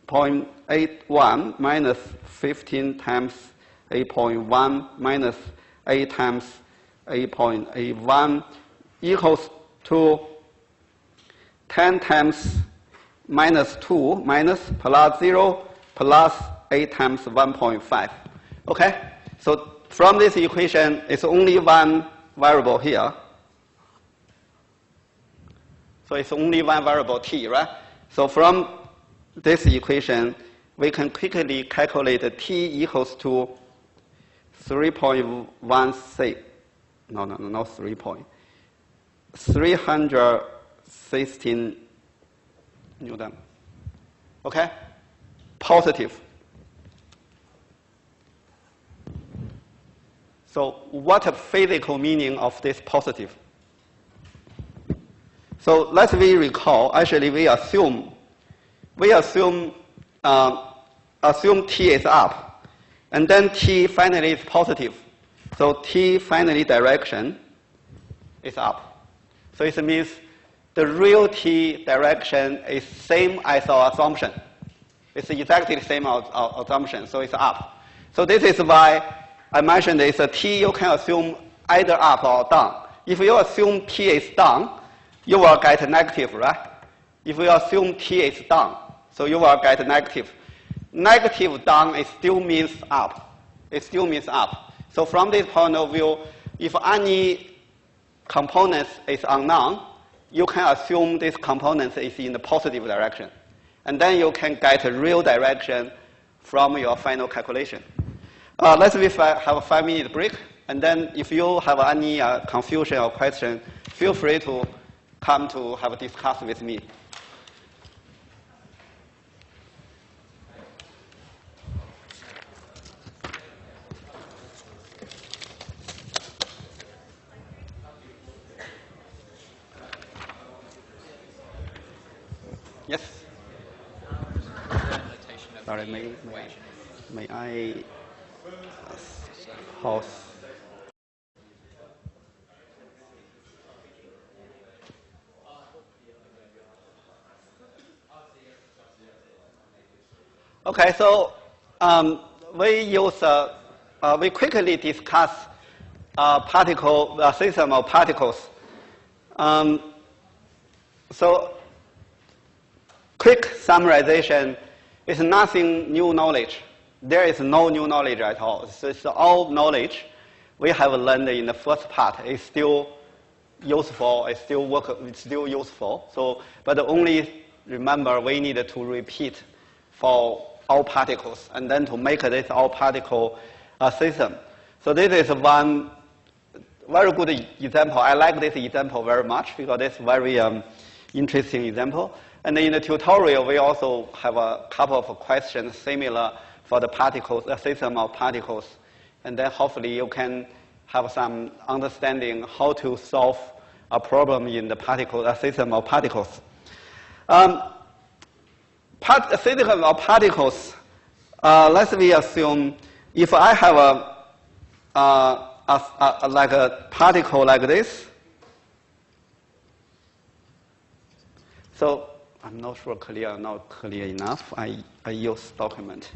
0.81 minus 15 times 8.1 minus 8 times 8.81 equals to 10 times minus 2 minus plus 0 plus 8 times 1.5. Okay? So from this equation, it's only one variable here. So it's only one variable T, right? So from this equation, we can quickly calculate T equals to 3.16. No, not 3 point. 316 Newton. Okay? Positive. So what a physical meaning of this positive? So let's recall, actually we assume assume T is up, and then T finally is positive. So T finally direction is up. So it means the real T direction is same as our assumption. It's exactly the same as our assumption, so it's up. So this is why I mentioned it's a T you can assume either up or down. If you assume T is down, you will get negative, right? If you assume T is down, so you will get negative. Negative down, it still means up. It still means up. So from this point of view, if any component is unknown, you can assume this component is in the positive direction. And then you can get a real direction from your final calculation. Let's have a 5-minute break. And then if you have any confusion or question, feel free to come to have a discuss with me. Yes? Sorry, may I pause? Okay, so we quickly discuss system of particles. So quick summarization is nothing new knowledge. There is no new knowledge at all. So it's all knowledge we have learned in the first part. It's still useful. It's still useful. So, but only remember we need to repeat for all particles, and then to make this all particle system. So this is one very good example. I like this example very much because it's very interesting example. And in the tutorial, we also have a couple of questions similar for the particles, the system of particles. And then hopefully you can have some understanding how to solve a problem in the system of particles. System of particles, let's assume if I have like a particle like this. So I'm not sure clear or not clear enough. I use document.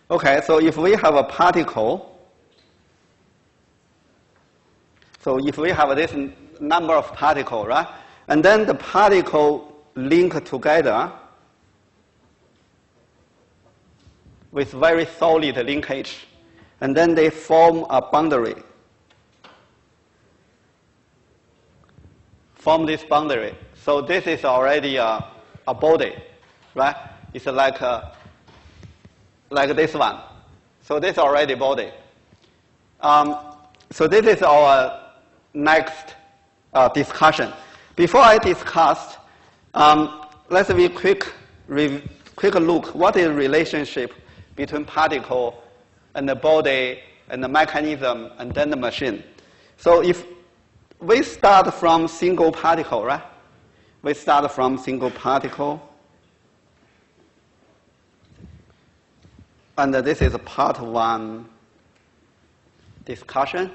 Okay, so if we have a particle, so if we have this number of particles, right? And then the particle link together with very solid linkage, and then they form a boundary. Form this boundary. So this is already a body, right? It's like this one. So this is already body. So this is our next discussion. Before I discuss, let's have a quick look. What is the relationship between particle and the body and the mechanism and then the machine? So if we start from single particle, right? We start from single particle. And this is part 1 discussion.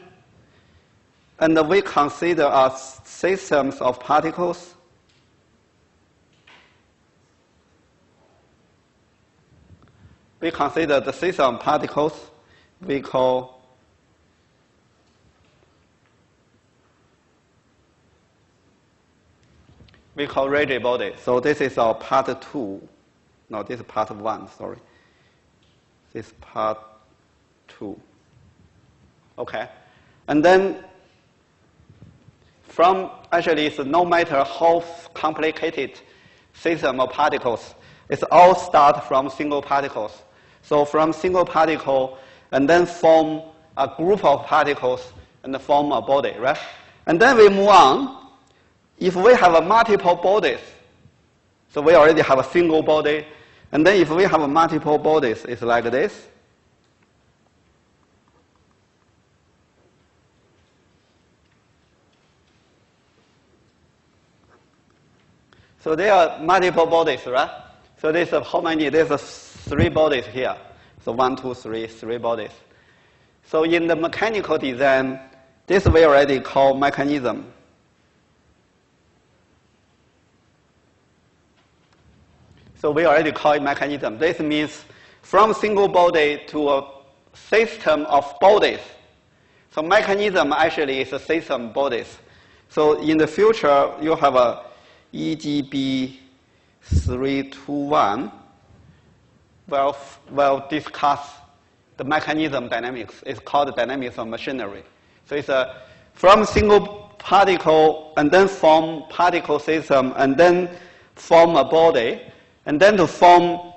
And we consider systems of particles. We consider the system of particles we call rigid body. So this is our part 2. No, this is part 1, sorry. This is part 2. Okay. And then actually, it's no matter how complicated system of particles, it's all start from single particles. So from single particle, and then form a group of particles and form a body, right? And then we move on. If we have multiple bodies, so we already have a single body, And then if we have multiple bodies, it's like this. So there are multiple bodies, right? So this is how many? There's 3 bodies here. So 1, 2, 3, 3 bodies. So in the mechanical design, this we already call mechanism. So we already call it mechanism. This means from single body to a system of bodies. So mechanism actually is a system of bodies. So in the future, you have a EGB 321 will discuss the mechanism dynamics. It's called dynamics of machinery. So it's from single particle and then form particle system and then form a body and then to form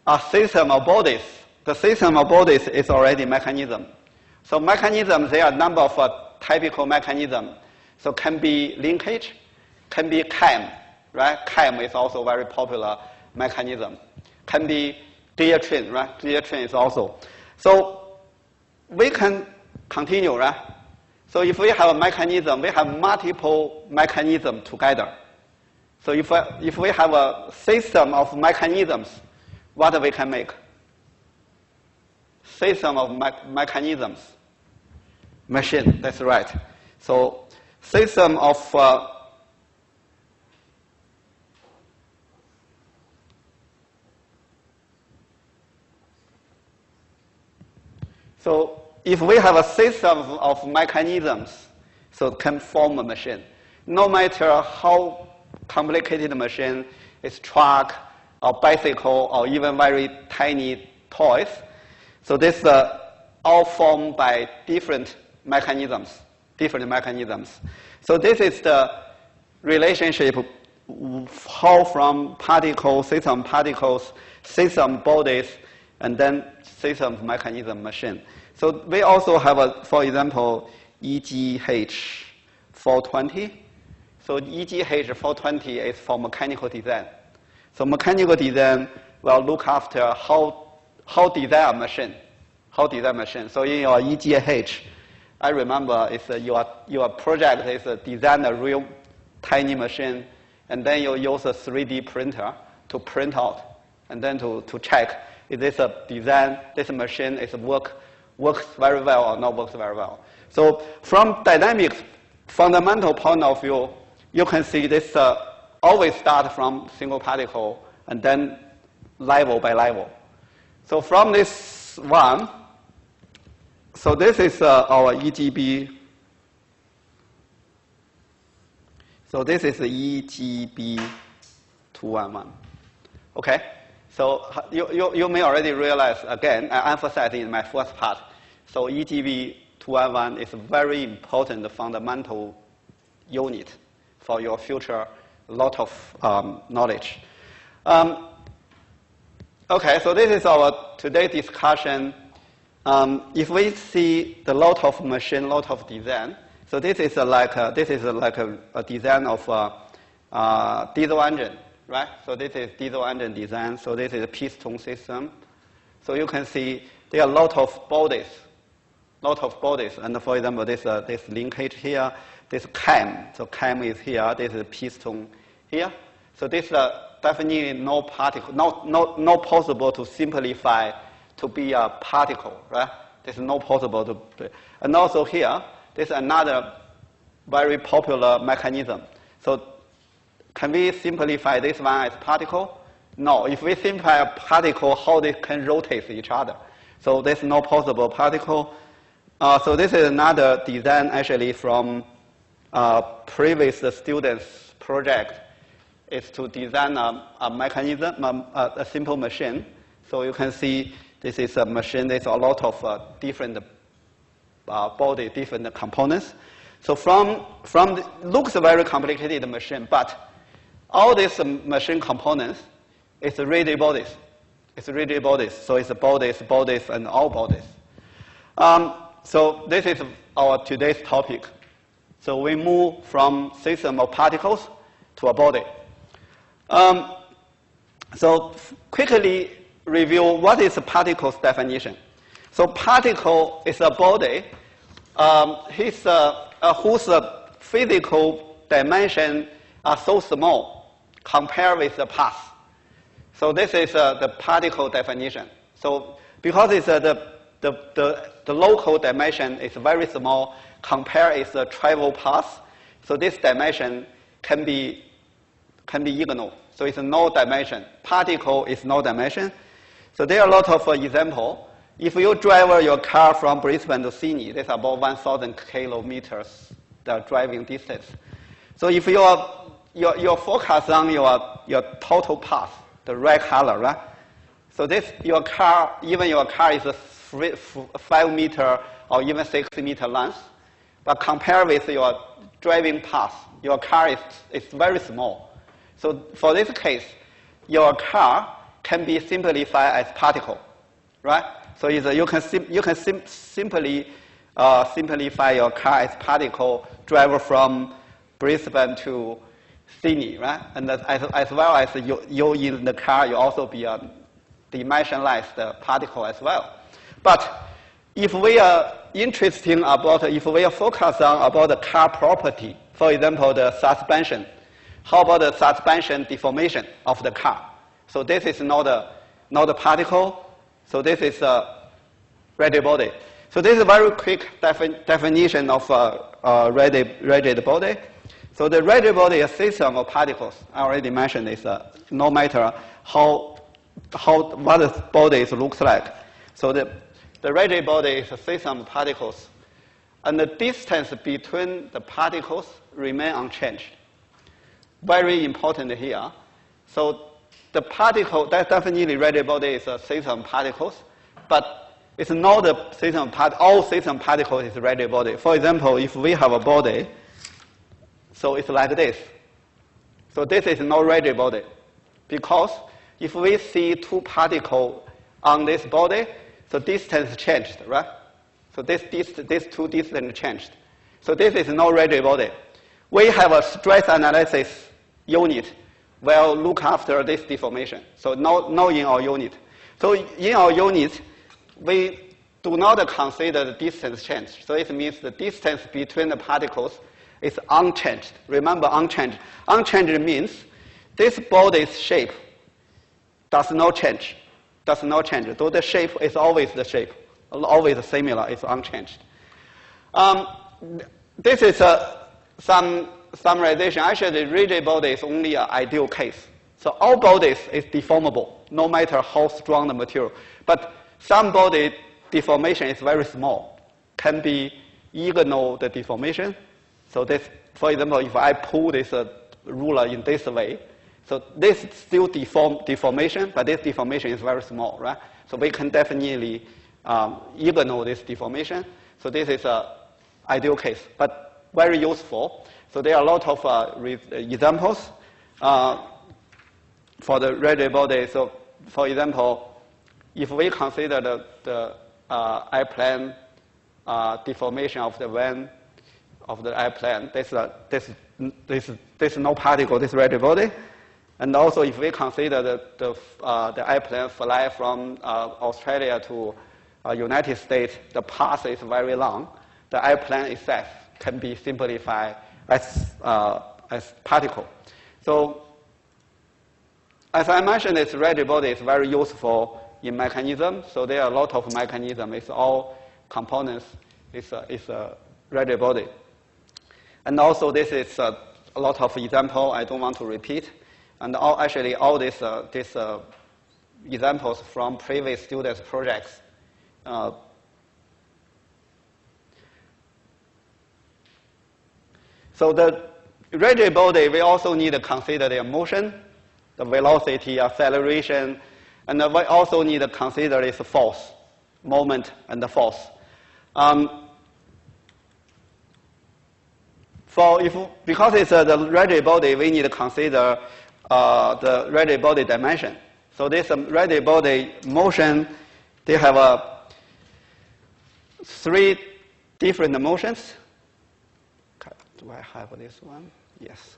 a system of bodies. The system of bodies is already mechanism. So mechanisms, there are a number of typical mechanisms. So can be linkage, can be CAM, right? CAM is also a very popular mechanism. Can be gear train, right? Gear train is also. So we can continue, right? So if we have a mechanism, we have multiple mechanisms together. So if we have a system of mechanisms, what we can make? System of mechanisms. Machine, that's right. So system of so if we have a system of mechanisms, so it can form a machine. No matter how complicated the machine is, truck or bicycle or even very tiny toys, so this all formed by different mechanisms. So this is the relationship how from particles, system particles, system bodies, and then system mechanism machine. So we also have, for example, EGH 420. So EGH 420 is for mechanical design. So mechanical design will look after how design a machine. So in your EGH, I remember it's your project is to design a real tiny machine, and then you use a 3D printer to print out, and then to check if this design, this machine works very well or not works very well. So from dynamics fundamental point of view, you can see this always start from single particle and then level by level. So from this one, so this is our EGB. So this is the EGB 211. Okay? So you may already realize, again, I emphasized in my first part. So EGB 211 is a very important fundamental unit for your future lot of knowledge. Okay, so this is our today's discussion. If we see the lot of machine, lot of design, so this is like a design of diesel engine, right? So this is diesel engine design. So this is a piston system. So you can see there are a lot of bodies. And for example, this linkage here, this cam. So cam is here. This is piston here. So this definitely no particle, no possible to simplify to be a particle, right? This is not possible to. And also here, this is another very popular mechanism. So can we simplify this one as particle? No. If we simplify a particle, how they can rotate each other? So there's no possible particle. So this is another design actually from previous students' project. Is to design a mechanism, a simple machine. So you can see this is a machine. There's a lot of different body, different components. So from looks a very complicated machine, but all these machine components is rigid bodies. It's rigid bodies. So it's bodies, and all bodies. So this is our today's topic. So we move from system of particles to a body. So quickly review what is a particle's definition. So particle is a body whose physical dimension are so small compared with the path. So this is the particle definition. So because it's the local dimension is very small compared with the travel path, so this dimension can be ignored. So it's no dimension. Particle is no dimension. So there are a lot of examples. If you drive your car from Brisbane to Sydney, that's about 1,000 kilometers the driving distance. So if your focus on your total path, the red color, right? So this your car is a 5 meter or even 6 meter length, but compared with your driving path, your car is very small. So for this case, your car can be simplified as particle, right? So you can simply simplify your car as particle, drive from Brisbane to Sydney, right? And as well as you in the car, you also be a dimensionless particle as well. But if we are interested if we are focused on about the car property, for example, the suspension, how about the suspension deformation of the car? So this is not a particle. So this is a rigid body. So this is a very quick definition of rigid body. So the rigid body is a system of particles. I already mentioned this. No matter what the body looks like. So the rigid body is a system of particles, and the distance between the particles remain unchanged. Very important here. So the particle, that definitely rigid body is a system of particles, but it's not a system of all system particles is rigid body. For example, if we have a body, so it's like this. So this is not rigid body, because if we see two particles on this body, so distance changed, right? So these two distance changed. So this is not rigid body. We have a stress analysis unit will look after this deformation. So no in our unit. So in our unit, we do not consider the distance change. So it means the distance between the particles is unchanged. Remember, unchanged. Unchanged means this body's shape does not change. Does not change. So the shape is always the shape, always similar. It's unchanged. This is some summarization. Actually, the rigid body is only an ideal case. So all bodies is deformable, no matter how strong the material. But some body deformation is very small, can be ignore the deformation. So this, for example, if I pull this ruler in this way, so this still deformation, but this deformation is very small, right? So we can definitely ignore this deformation. So this is an ideal case, but very useful. So there are a lot of examples for the rigid body. So for example, if we consider the airplane deformation of the wing of the airplane, this no particle, this rigid body. And also, if we consider the airplane fly from Australia to United States, the path is very long. The airplane itself can be simplified as particle. So, as I mentioned, this rigid body is very useful in mechanism. So there are a lot of mechanisms. It's all components. It's a rigid body. And also, this is a lot of example. I don't want to repeat. And actually, all these examples from previous students' projects. So the rigid body, we also need to consider the motion, the velocity, acceleration, and we also need to consider its force, moment, and the force. Because it's the rigid body, we need to consider the rigid body dimension. So this rigid body motion, they have 3 different motions. Do I have this one? Yes.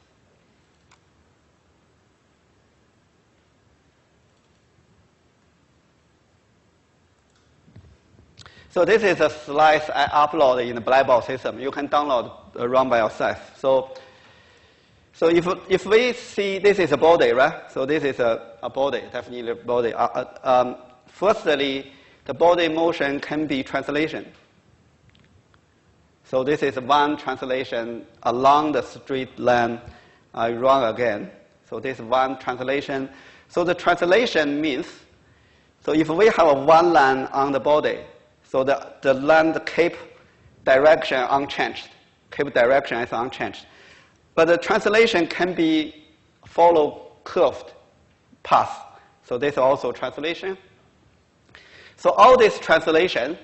So this is a slice I upload in the Blackboard system. You can download, run by yourself. So if we see this is a body, right? So this is a body, definitely a body. Firstly, the body motion can be translation. So this is one translation along the straight line. I run again. So this is one translation. So the translation means, so if we have one line on the body, so the line keep direction unchanged. Keep direction is unchanged. But the translation can be follow curved path. So this is also translation. So all this translation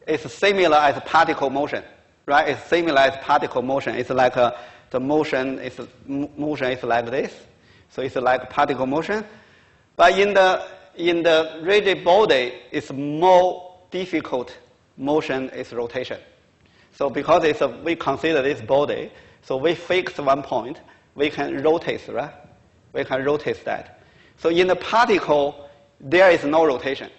is similar as particle motion, right? It's similar as particle motion. It's like the motion is like this. So it's like particle motion. But in the rigid body, it's more difficult motion is rotation. So because we consider this body, so we fix one point, we can rotate, right? We can rotate that. So in the particle, there is no rotation.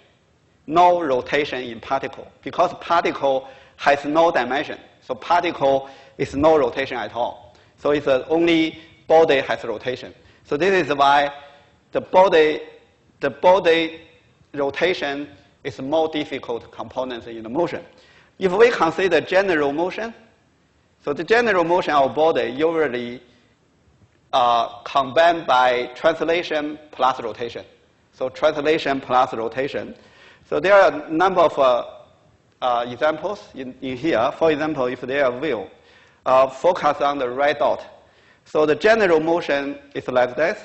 No rotation in particle, because particle has no dimension. So particle is no rotation at all. So it's only body has rotation. So this is why the body rotation is more difficult component in the motion. If we consider general motion, so the general motion of body usually combined by translation plus rotation. So translation plus rotation. So there are a number of examples in here. For example, if there are wheel, focus on the red dot. So the general motion is like this.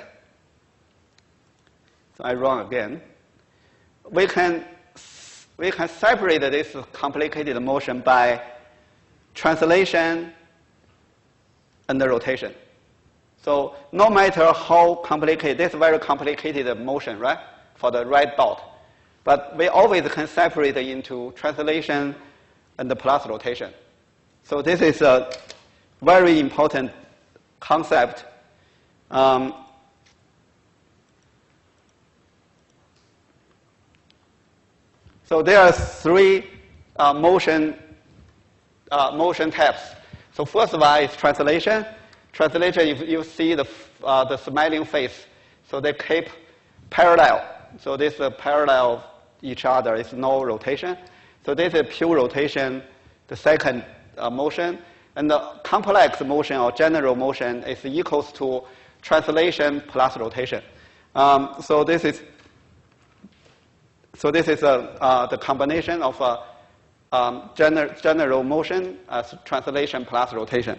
So I run again. We can separate this complicated motion by translation and the rotation. So no matter how complicated, this is very complicated motion, right, for the red dot. But we always can separate into translation and the plus rotation. So this is a very important concept. So there are three motion types. So first one is translation. Translation, if you see the smiling face, so they keep parallel. So this is parallel of each other. It's no rotation. So this is pure rotation, the second motion. And the complex motion or general motion is equals to translation plus rotation. So this is the combination of general motion as translation plus rotation.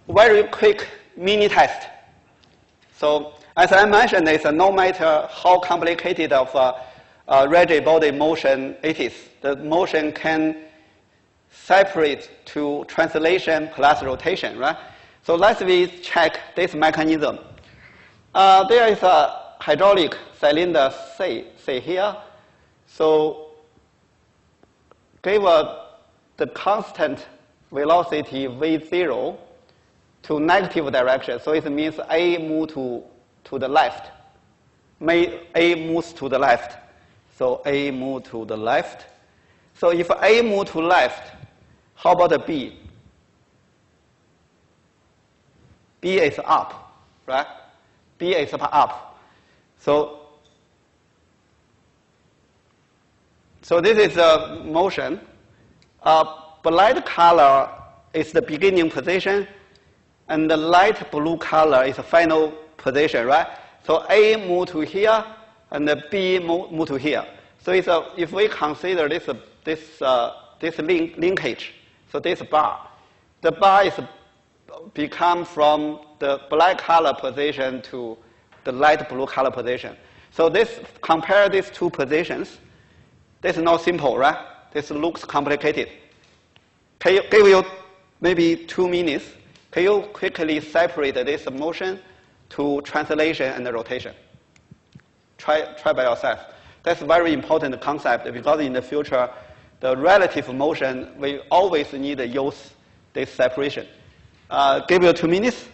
Very quick mini test. So as I mentioned, it's no matter how complicated of rigid body motion it is, the motion can separate to translation plus rotation, right? So let's check this mechanism. There is a hydraulic cylinder C here. So give the constant velocity V0 to negative direction. So it means A move to the left. A moves to the left. So A move to the left. So if A move to left, how about the B? B is up, right? B is up. So this is a motion. Black color is the beginning position, and the light blue color is the final position, right? So A move to here, and the B move to here. So if we consider this linkage, so this bar, the bar is become from the black color position to the light blue color position. So compare these two positions. This is not simple, right? This looks complicated. Can you give you maybe 2 minutes? Can you quickly separate this motion to translation and rotation? Try by yourself. That's a very important concept because in the future, the relative motion, we always need to use this separation. Give you 2 minutes.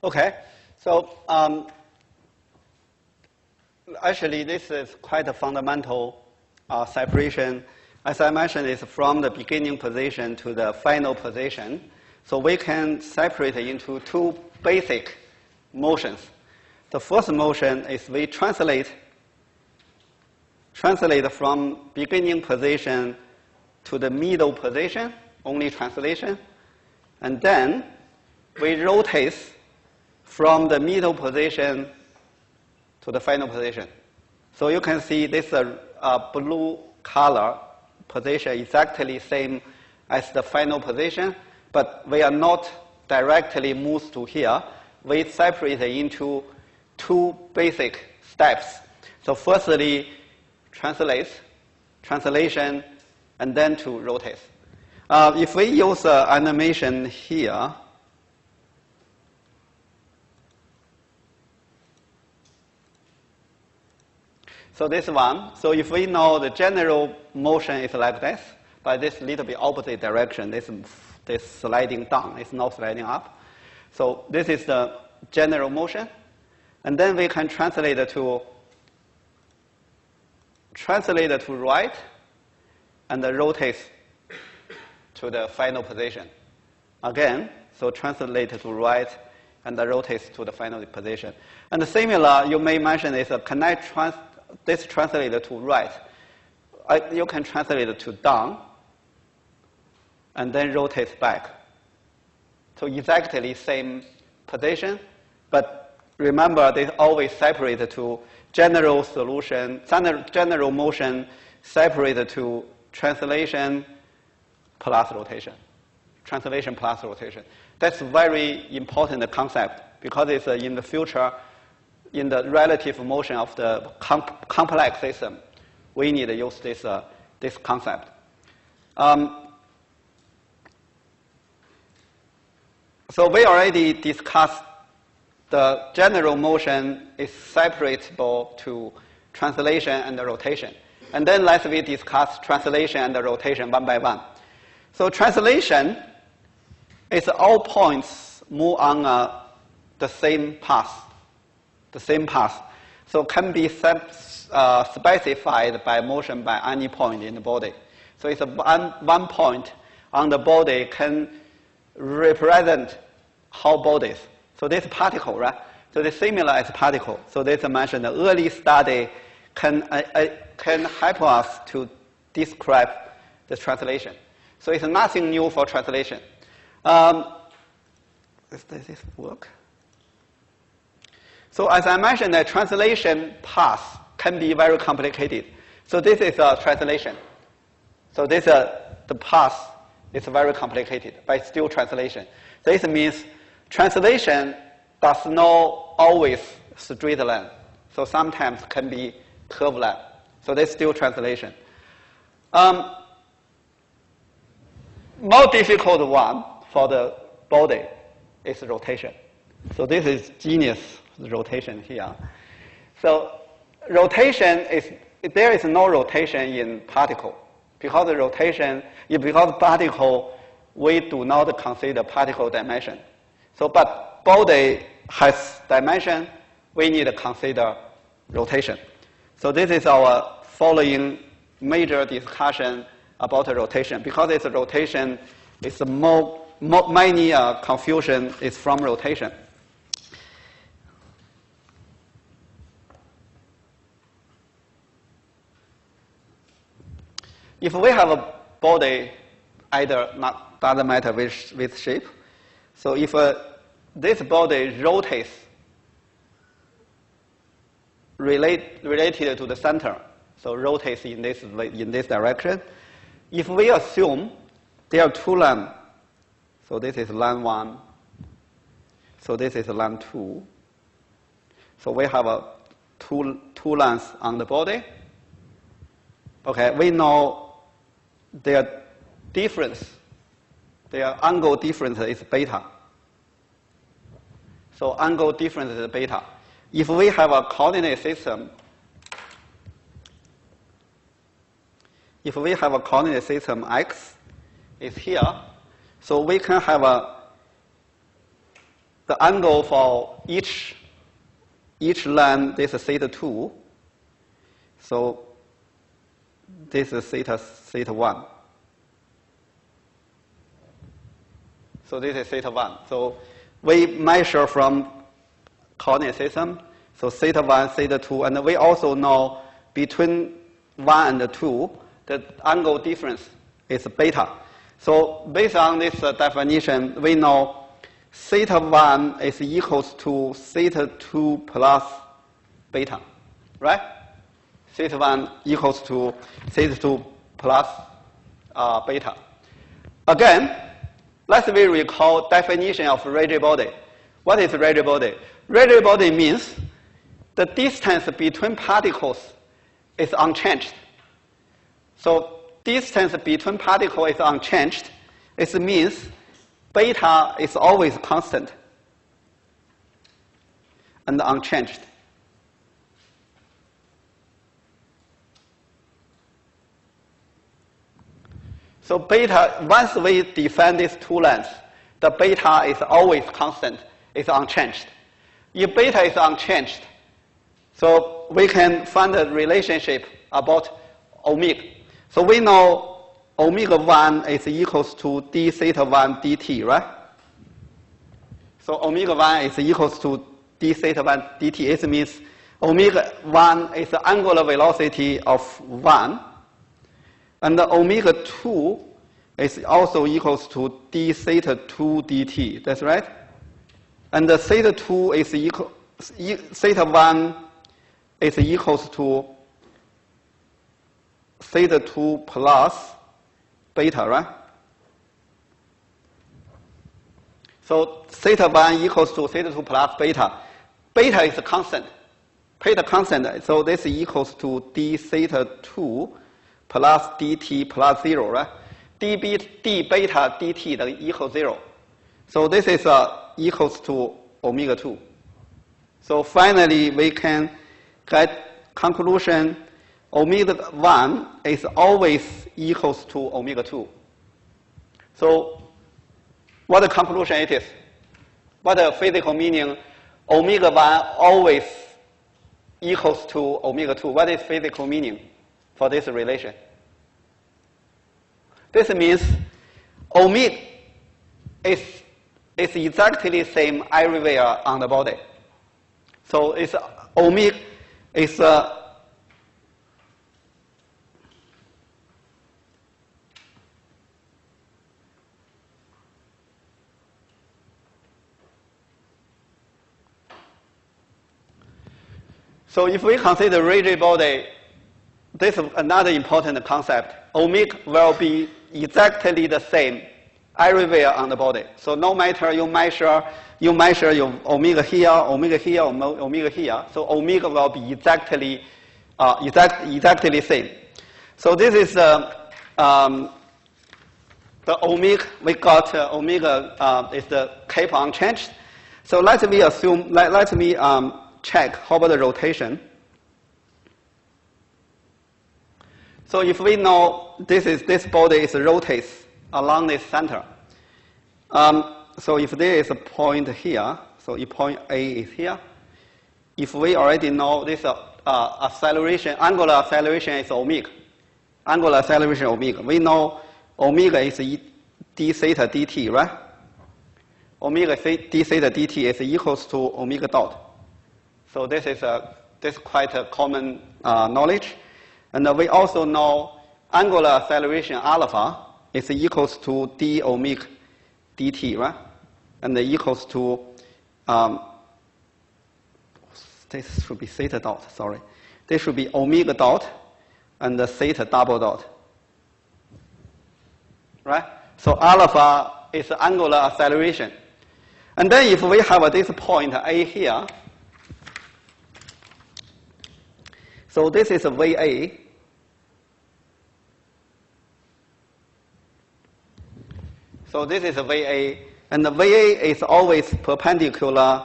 Okay, so actually this is quite a fundamental separation. As I mentioned, it's from the beginning position to the final position. So we can separate it into two basic motions. The first motion is we translate from beginning position to the middle position, only translation. And then we rotate from the middle position to the final position. So you can see this blue color position exactly same as the final position, but we are not directly moved to here. We separate it into two basic steps. So firstly, translation, and then to rotate. If we use animation here, so this one, so if we know the general motion is like this, but this little bit opposite direction, this sliding down, it's not sliding up. So this is the general motion. And then we can translate it to right and then rotate to the final position. Again, so translate to right and then rotate to the final position. And similar, you may mention is can I this translate to right? You can translate it to down and then rotate back. So exactly same position, but remember they always separate to general solution, general motion separated to translation plus rotation. Translation plus rotation. That's a very important concept because it's in the future, in the relative motion of the complex system, we need to use this concept. So we already discussed the general motion is separable to translation and rotation. And then let's discuss translation and rotation one by one. So translation is all points move on the same path. So can be specified by motion by any point in the body. So it's one point on the body can represent whole bodies. So this particle, right? So it's similar as particle. So this I mentioned the early study can help us to describe the translation. So it's nothing new for translation. Does this work? So as I mentioned, the translation path can be very complicated. So this is a translation. So this the path is very complicated, but it's still translation. This means translation does not always straight line. So sometimes can be curved line. So that's still translation. More difficult one for the body is rotation. So this is genius rotation here. So rotation is, there is no rotation in particle. Because the rotation, because particle, we do not consider particle dimension. So, but body has dimension, we need to consider rotation. So this is our following major discussion about rotation. Because it's a rotation, it's many confusion is from rotation. If we have a body, doesn't matter which shape. So if this body rotates related to the center, so rotates in this direction. If we assume there are two lines, so this is line 1, so this is line 2. So we have two lines on the body. Okay, we know their difference, their angle difference is beta. So angle difference is beta. If we have a coordinate system, x is here, so we can have the angle for each line, this is theta 2. So this is theta 1. So this is theta 1. So we measure from coordinate system. So theta 1, theta 2, and we also know between 1 and 2, the angle difference is beta. So based on this definition, we know theta 1 is equals to theta 2 plus beta, right? Theta 1 equals to theta 2 plus beta. Again, let's recall definition of rigid body. What is rigid body? Rigid body means the distance between particles is unchanged. So distance between particles is unchanged. It means beta is always constant and unchanged. So beta, once we define these two lengths, the beta is always constant, it's unchanged. If beta is unchanged, so we can find a relationship about omega. So we know omega 1 is equals to d theta 1 dt, right? So omega 1 is equals to d theta 1 dt. It means omega 1 is the angular velocity of 1. And the omega 2 is also equals to d theta 2 dt. That's right? And the theta 2 is equal, theta 1 is equals to theta 2 plus beta, right? So theta 1 equals to theta 2 plus beta. Beta is constant. Beta constant, so this equals to d theta 2 plus dt plus 0, right? d beta dt equals 0. So this is equals to omega 2. So finally, we can get conclusion omega 1 is always equals to omega 2. So what the conclusion it is? What the physical meaning? Omega 1 always equals to omega 2. What is physical meaning for this relation? This means omega is exactly the same everywhere on the body. So it's omega is so if we consider rigid body, this is another important concept. Omega will be exactly the same everywhere on the body. So no matter you measure your omega here, omega here, omega here. So omega will be exactly the same. So this is the omega. We got omega is the keep unchanged. So let me assume. Let me check how about the rotation. So if we know this body is rotates along this center. So if there is a point here, so if point A is here, if we already know this acceleration, angular acceleration is omega. Angular acceleration omega. We know omega is d theta dt, right? Omega d theta dt is equals to omega dot. So this is quite a common knowledge. And we also know angular acceleration alpha is equals to d omega dt, right? And equals to, this should be theta dot, sorry. This should be omega dot and the theta double dot, right? So alpha is angular acceleration. And then if we have this point A here, so this is VA. So this is VA, and the VA is always perpendicular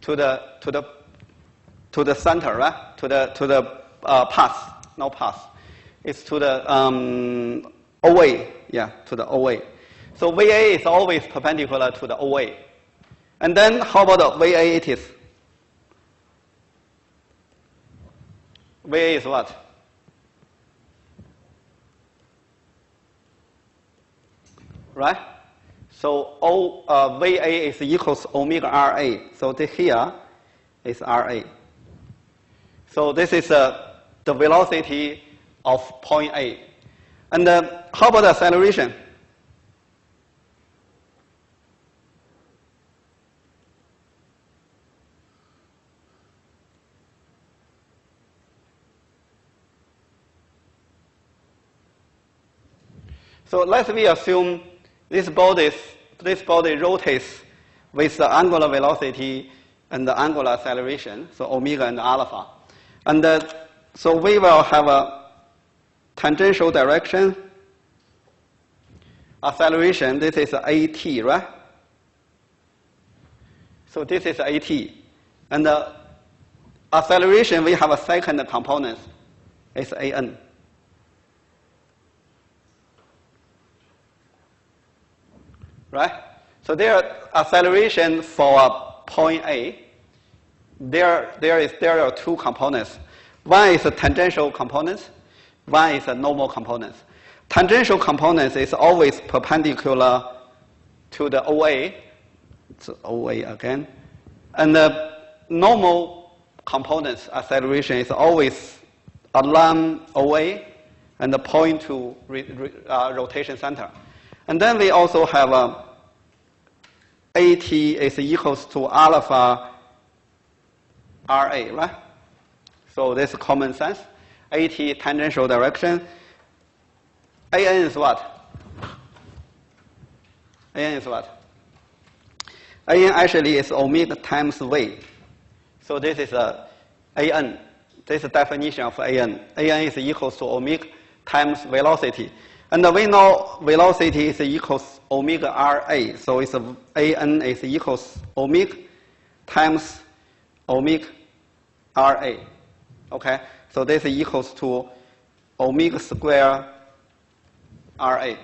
to the center, right? To the path, no path. It's to the OA, yeah, to the OA. So VA is always perpendicular to the OA. And then how about the VA it is? VA is what? Right? So VA is equals omega RA. So this here is RA. So this is the velocity of point A. And how about the acceleration? So let's we assume this body rotates with the angular velocity and the angular acceleration, so omega and alpha. And so we will have a tangential direction, acceleration, this is AT, right? So this is AT. And the acceleration, we have a second component, it's AN. Right? So there acceleration for point A, there are two components. One is a tangential component, one is a normal component. Tangential component is always perpendicular to the OA, so OA again. And the normal components acceleration is always along OA and the point to rotation center. And then we also have AT is equals to alpha RA, right? So this is common sense. AT tangential direction. AN is what? AN is what? AN actually is omega times V. So this is AN. This is the definition of AN. AN is equals to omega times velocity. And we know velocity is equals omega RA. So it's AN is equals omega times omega RA. Okay? So this is equals to omega square RA.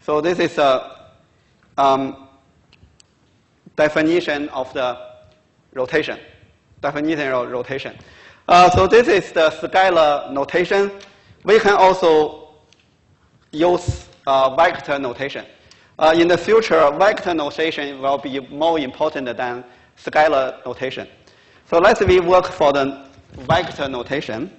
So this is a definition of the rotation. Definition of rotation. So this is the scalar notation. We can also use vector notation. In the future, vector notation will be more important than scalar notation. So let's we work for the vector notation.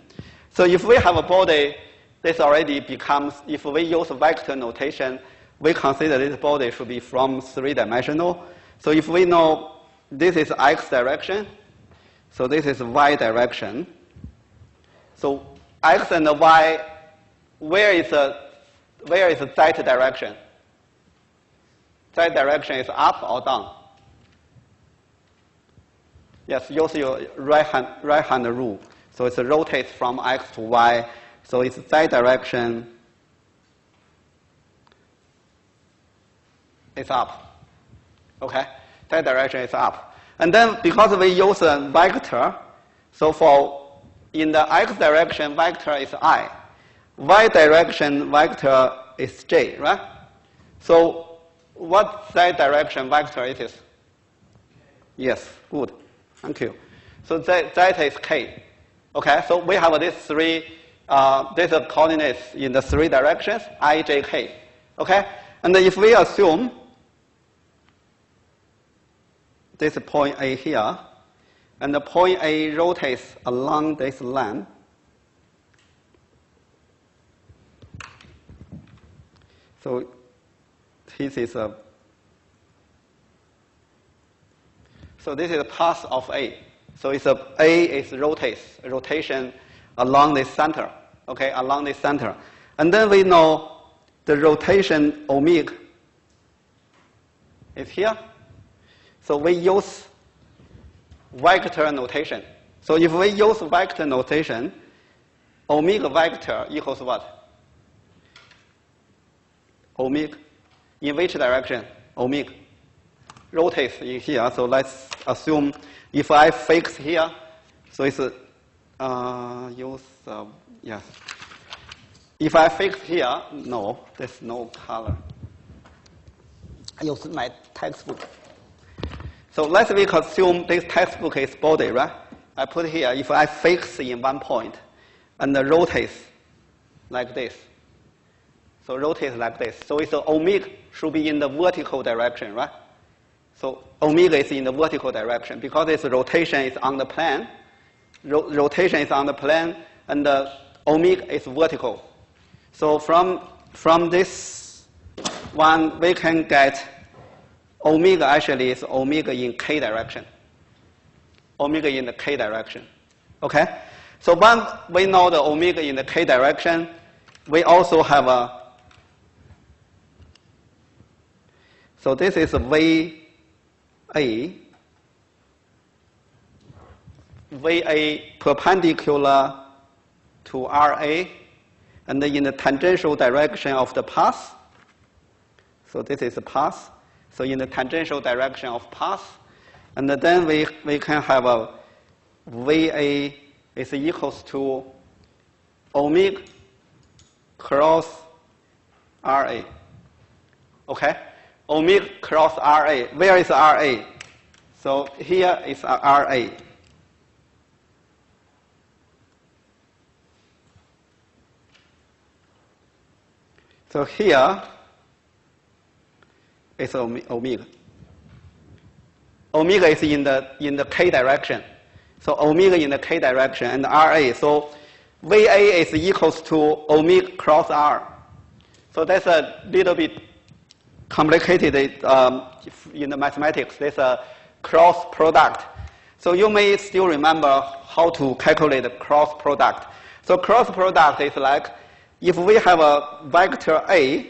So if we have a body, this already becomes, if we use vector notation, we consider this body should be from three-dimensional. So if we know this is x direction, so this is y direction. So x and y, where is z direction? Z direction is up or down? Yes, use your right hand rule. So it rotates from x to y. So it's z direction is up. Okay? Z direction is up. And then because we use a vector, so for in the x direction vector is I. Y direction vector is J, right? So what z direction vector it is? Yes, good. Thank you. So zeta is K. Okay, so we have these three, these are coordinates in the three directions, I, J, K. Okay? And if we assume this point A here, and the point A rotates along this line, so this is a, so this is the path of A. So it's A is rotation along the center, okay, along the center. And then we know the rotation omega is here. So we use vector notation. So if we use vector notation, omega vector equals what? Omega. In which direction? Omega. Rotates in here. So let's assume if I fix here, so it's yes. If I fix here, no, there's no color. I use my textbook. So let's we assume this textbook is body, right? I put here, if I fix in one point and rotate like this. So rotate like this. So it's omega should be in the vertical direction, right? So omega is in the vertical direction because its rotation is on the plane. Rotation is on the plane, and the omega is vertical. So from this one, we can get omega actually is omega in k direction. Omega in the k direction. Okay? So once we know the omega in the k direction, we also have a, so this is VA perpendicular to RA, and in the tangential direction of the path. So this is the path. So in the tangential direction of path, and then we can have a VA is equals to omega cross RA. Okay? Omega cross RA. Where is RA? So here is RA. So here is omega. Omega is in the k direction. So omega in the k direction and RA. So VA is equals to omega cross R. So that's a little bit complicated in the mathematics. There's a cross product. So you may still remember how to calculate the cross product. So cross product is like if we have a vector A,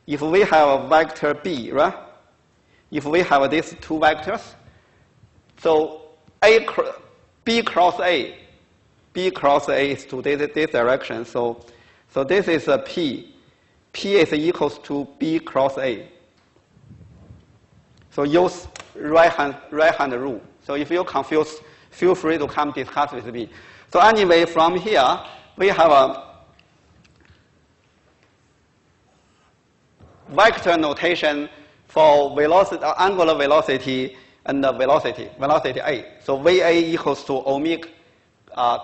if we have a vector B, right? If we have these two vectors, so B cross A is to this direction. So this is a P. P is equals to B cross A. So use right hand rule. So if you're confused, feel free to come discuss with me. So anyway, from here we have a vector notation for velocity, angular velocity and the velocity A. So VA equals to omega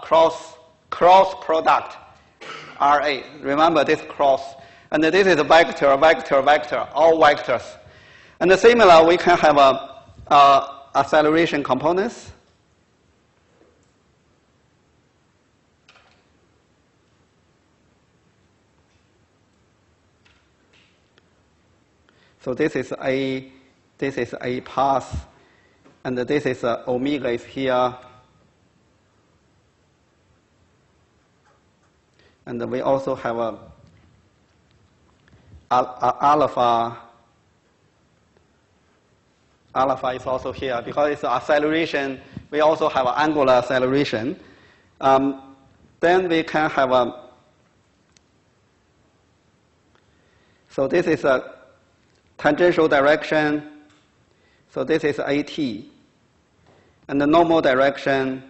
cross product RA. Remember this cross. And this is a vector, all vectors. And similar, we can have a acceleration components. So this is a path, and this is omega is here. And we also have a alpha. Alpha is also here because it's acceleration. We also have an angular acceleration. Then we can have a. So this is a tangential direction. So this is AT. And the normal direction.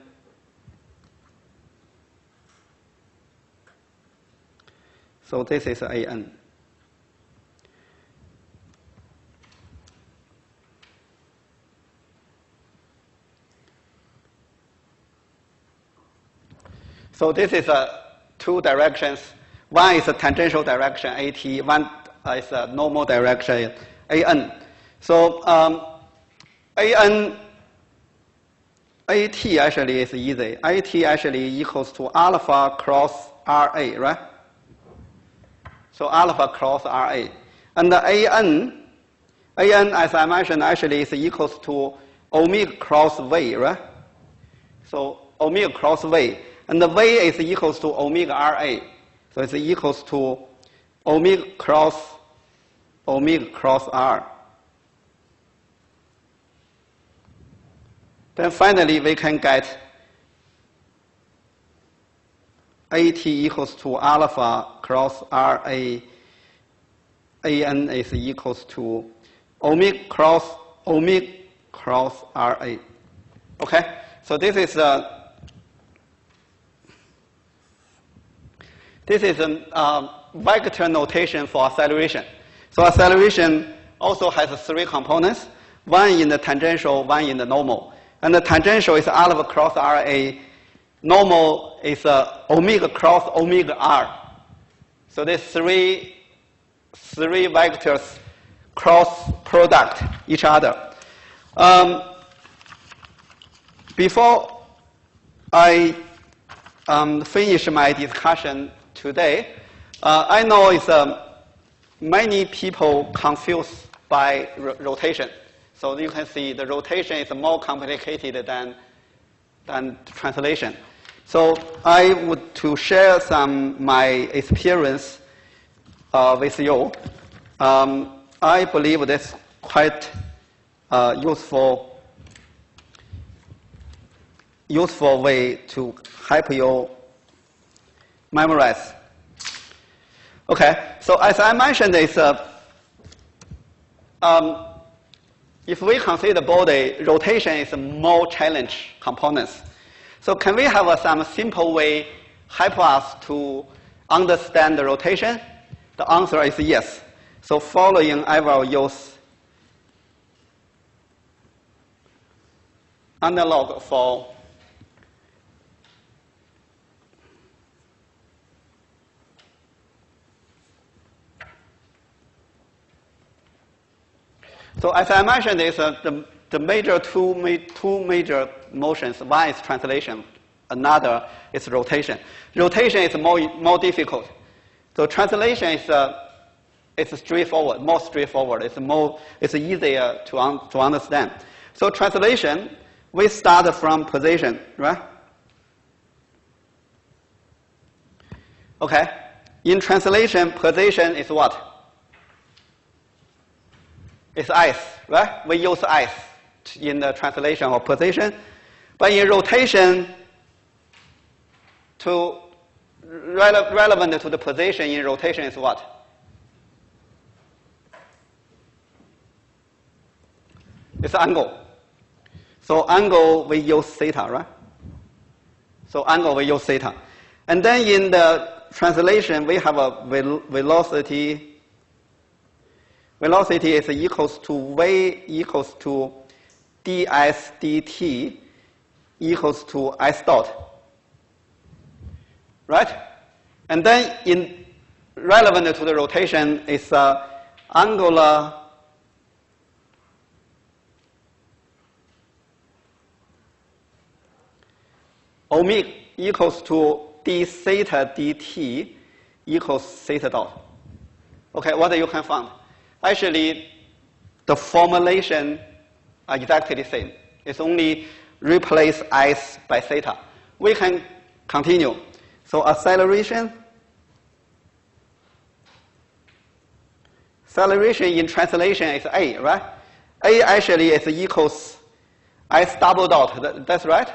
So this is AN. So this is two directions. One is a tangential direction, AT. One is a normal direction, AN. So AT actually is easy. AT actually equals to alpha cross RA, right? So alpha cross RA. And the AN, as I mentioned, actually is equals to omega cross V, right? So omega cross V. And the V is equals to omega RA. So it's equals to omega cross R. Then finally, we can get AT equals to alpha cross RA. AN is equals to omega cross RA. Okay? So this is a vector notation for acceleration. So acceleration also has three components. one in the tangential, one in the normal. And the tangential is alpha cross RA. Normal is omega cross omega R. So these three vectors cross product each other. Before I finish my discussion today, I know it's many people confused by rotation. So you can see the rotation is more complicated than translation. So I would to share some my experience with you. I believe that's quite useful way to help you memorize. Okay, so as I mentioned, it's if we consider body, rotation is a more challenge components. So can we have some simple way help us to understand the rotation? The answer is yes. So following I will use analog for so as I mentioned, it's the major two major motions. One is translation, another is rotation. Rotation is more difficult. So translation is it's straightforward, more straightforward. It's easier to understand. So translation, we start from position, right? Okay. In translation, position is what? It's S, right? We use S in the translation of position. But in rotation, relevant to the position in rotation is what? It's angle. So angle, we use theta, right? So angle, we use theta. And then in the translation, we have a velocity. Velocity is equals to V equals to ds dt equals to s dot. Right? And then in relevant to the rotation is angular omega equals to d theta dt equals theta dot. Okay, what you can find? Actually, the formulation are exactly the same. It's only replace S by theta. We can continue. So acceleration in translation is A, right? A actually is equals S double dot. That's right.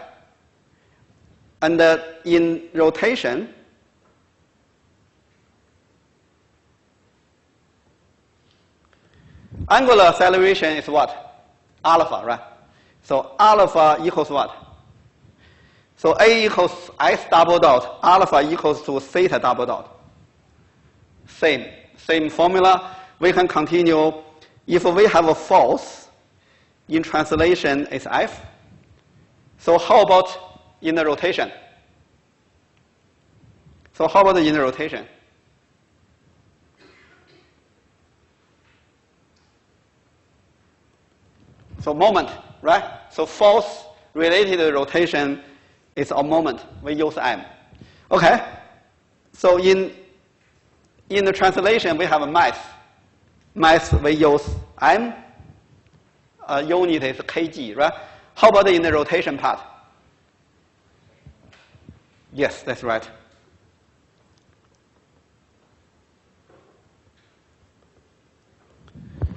And in rotation, angular acceleration is what? Alpha, right? So alpha equals what? So A equals S double dot, alpha equals to theta double dot. Same formula. We can continue. If we have a force, in translation it's F. So how about in the rotation? So how about in the rotation? So moment, right? So force related to rotation is a moment. We use m. Okay. So in the translation, we have a mass. Mass, we use m. Unit is kg, right? How about in the rotation part? Yes, that's right.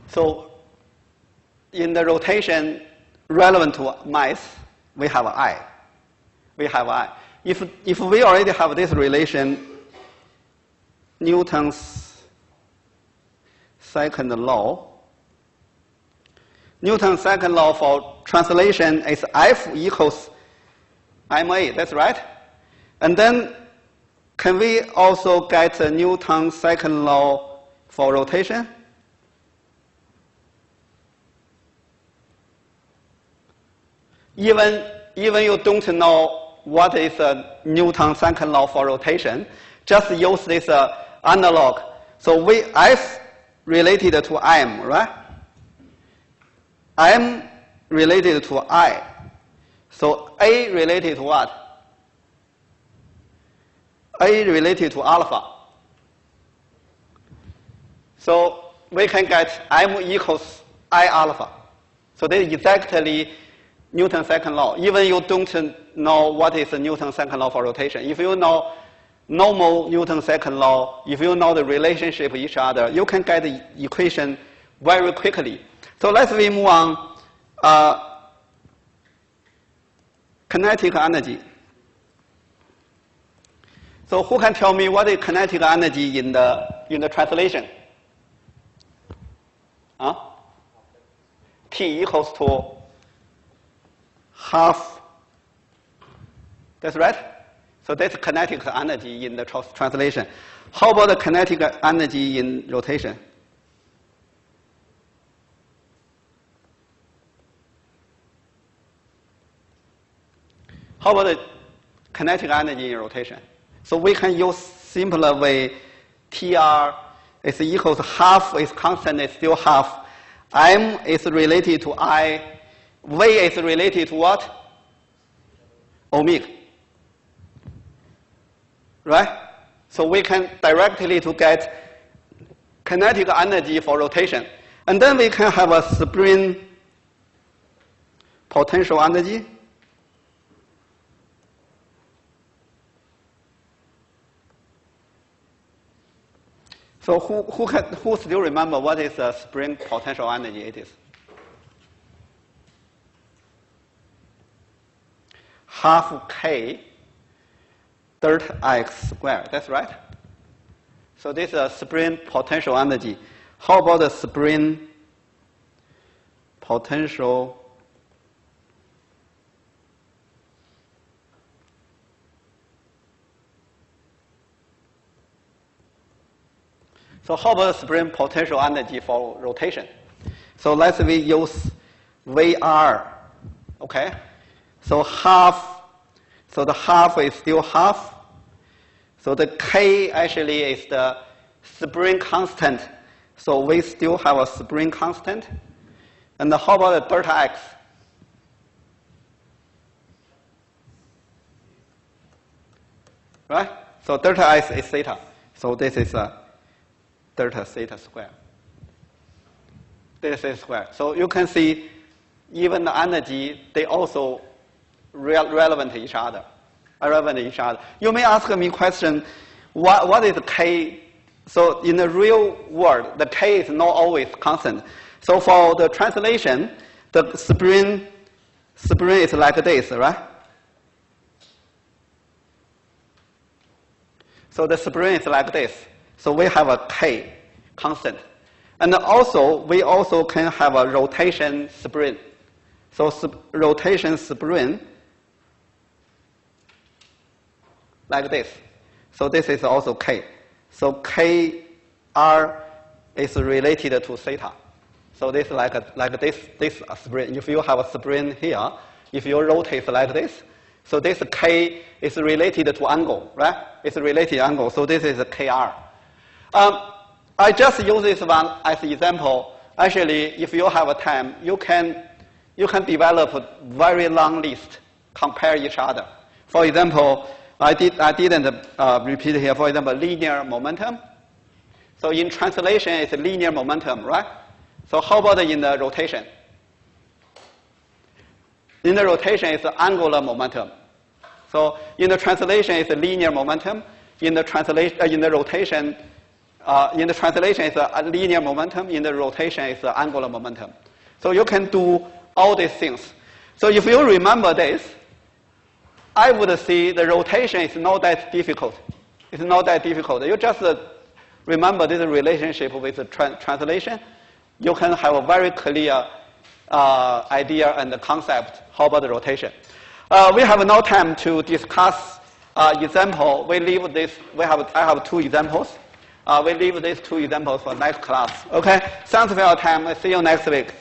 So in the rotation relevant to mass, we have I. We have I. If we already have this relation, Newton's second law. Newton's second law for translation is F equals ma. That's right. And then can we also get Newton's second law for rotation? even you don't know what is Newton's second law for rotation, just use this analog. So F related to M, right? M related to I. So A related to what? A related to alpha. So we can get M equals I alpha. So this is exactly Newton's second law. Even you don't know what is Newton's second law for rotation. If you know normal Newton's second law, if you know the relationship with each other, you can get the equation very quickly. So let's move on. Kinetic energy. So who can tell me what is kinetic energy in the translation? Huh? T equals to half. That's right. So that's kinetic energy in the translation. How about the kinetic energy in rotation? How about the kinetic energy in rotation? So we can use simpler way. TR is equal to half is constant, is still half. M is related to I. V is related to what? Omega. Right? So we can directly to get kinetic energy for rotation. And then we can have a spring potential energy. So who still remember what is the spring potential energy it is? Half K delta X squared. That's right. So this is a spring potential energy. How about the spring potential So how about spring potential energy for rotation? So let's we use VR, okay? So half, so the half is still half. So the K actually is the spring constant. So we still have a spring constant. And how about the delta X? Right? So delta X is theta. So this is a delta theta square. This is square. So you can see even the energy, they also relevant to each other. You may ask me a question, what is K? So in the real world, the K is not always constant. So for the translation, the spring is like this, right? So the spring is like this. So we have a K constant. And also, we also can have a rotation spring. So rotation spring like this. So this is also K. So KR is related to theta. So this is like this spring. If you have a spring here, if you rotate like this, so this K is related to angle, right? It's related to angle. So this is a KR. I just use this one as an example. Actually, if you have a time, you can develop a very long list, compare each other. For example, I didn't repeat here. For example, linear momentum. So in translation, it's a linear momentum, right? So how about in the rotation? In the rotation, it's angular momentum. So in the translation, it's a linear momentum. In the rotation, it's a linear momentum. In the rotation, it's an angular momentum. So you can do all these things. So if you remember this, I would say the rotation is not that difficult. It's not that difficult. You just remember this relationship with the translation. You can have a very clear idea and the concept. How about the rotation? We have no time to discuss example. We leave this. I have two examples. We leave these two examples for next class. Okay. Thanks for your time. See you next week.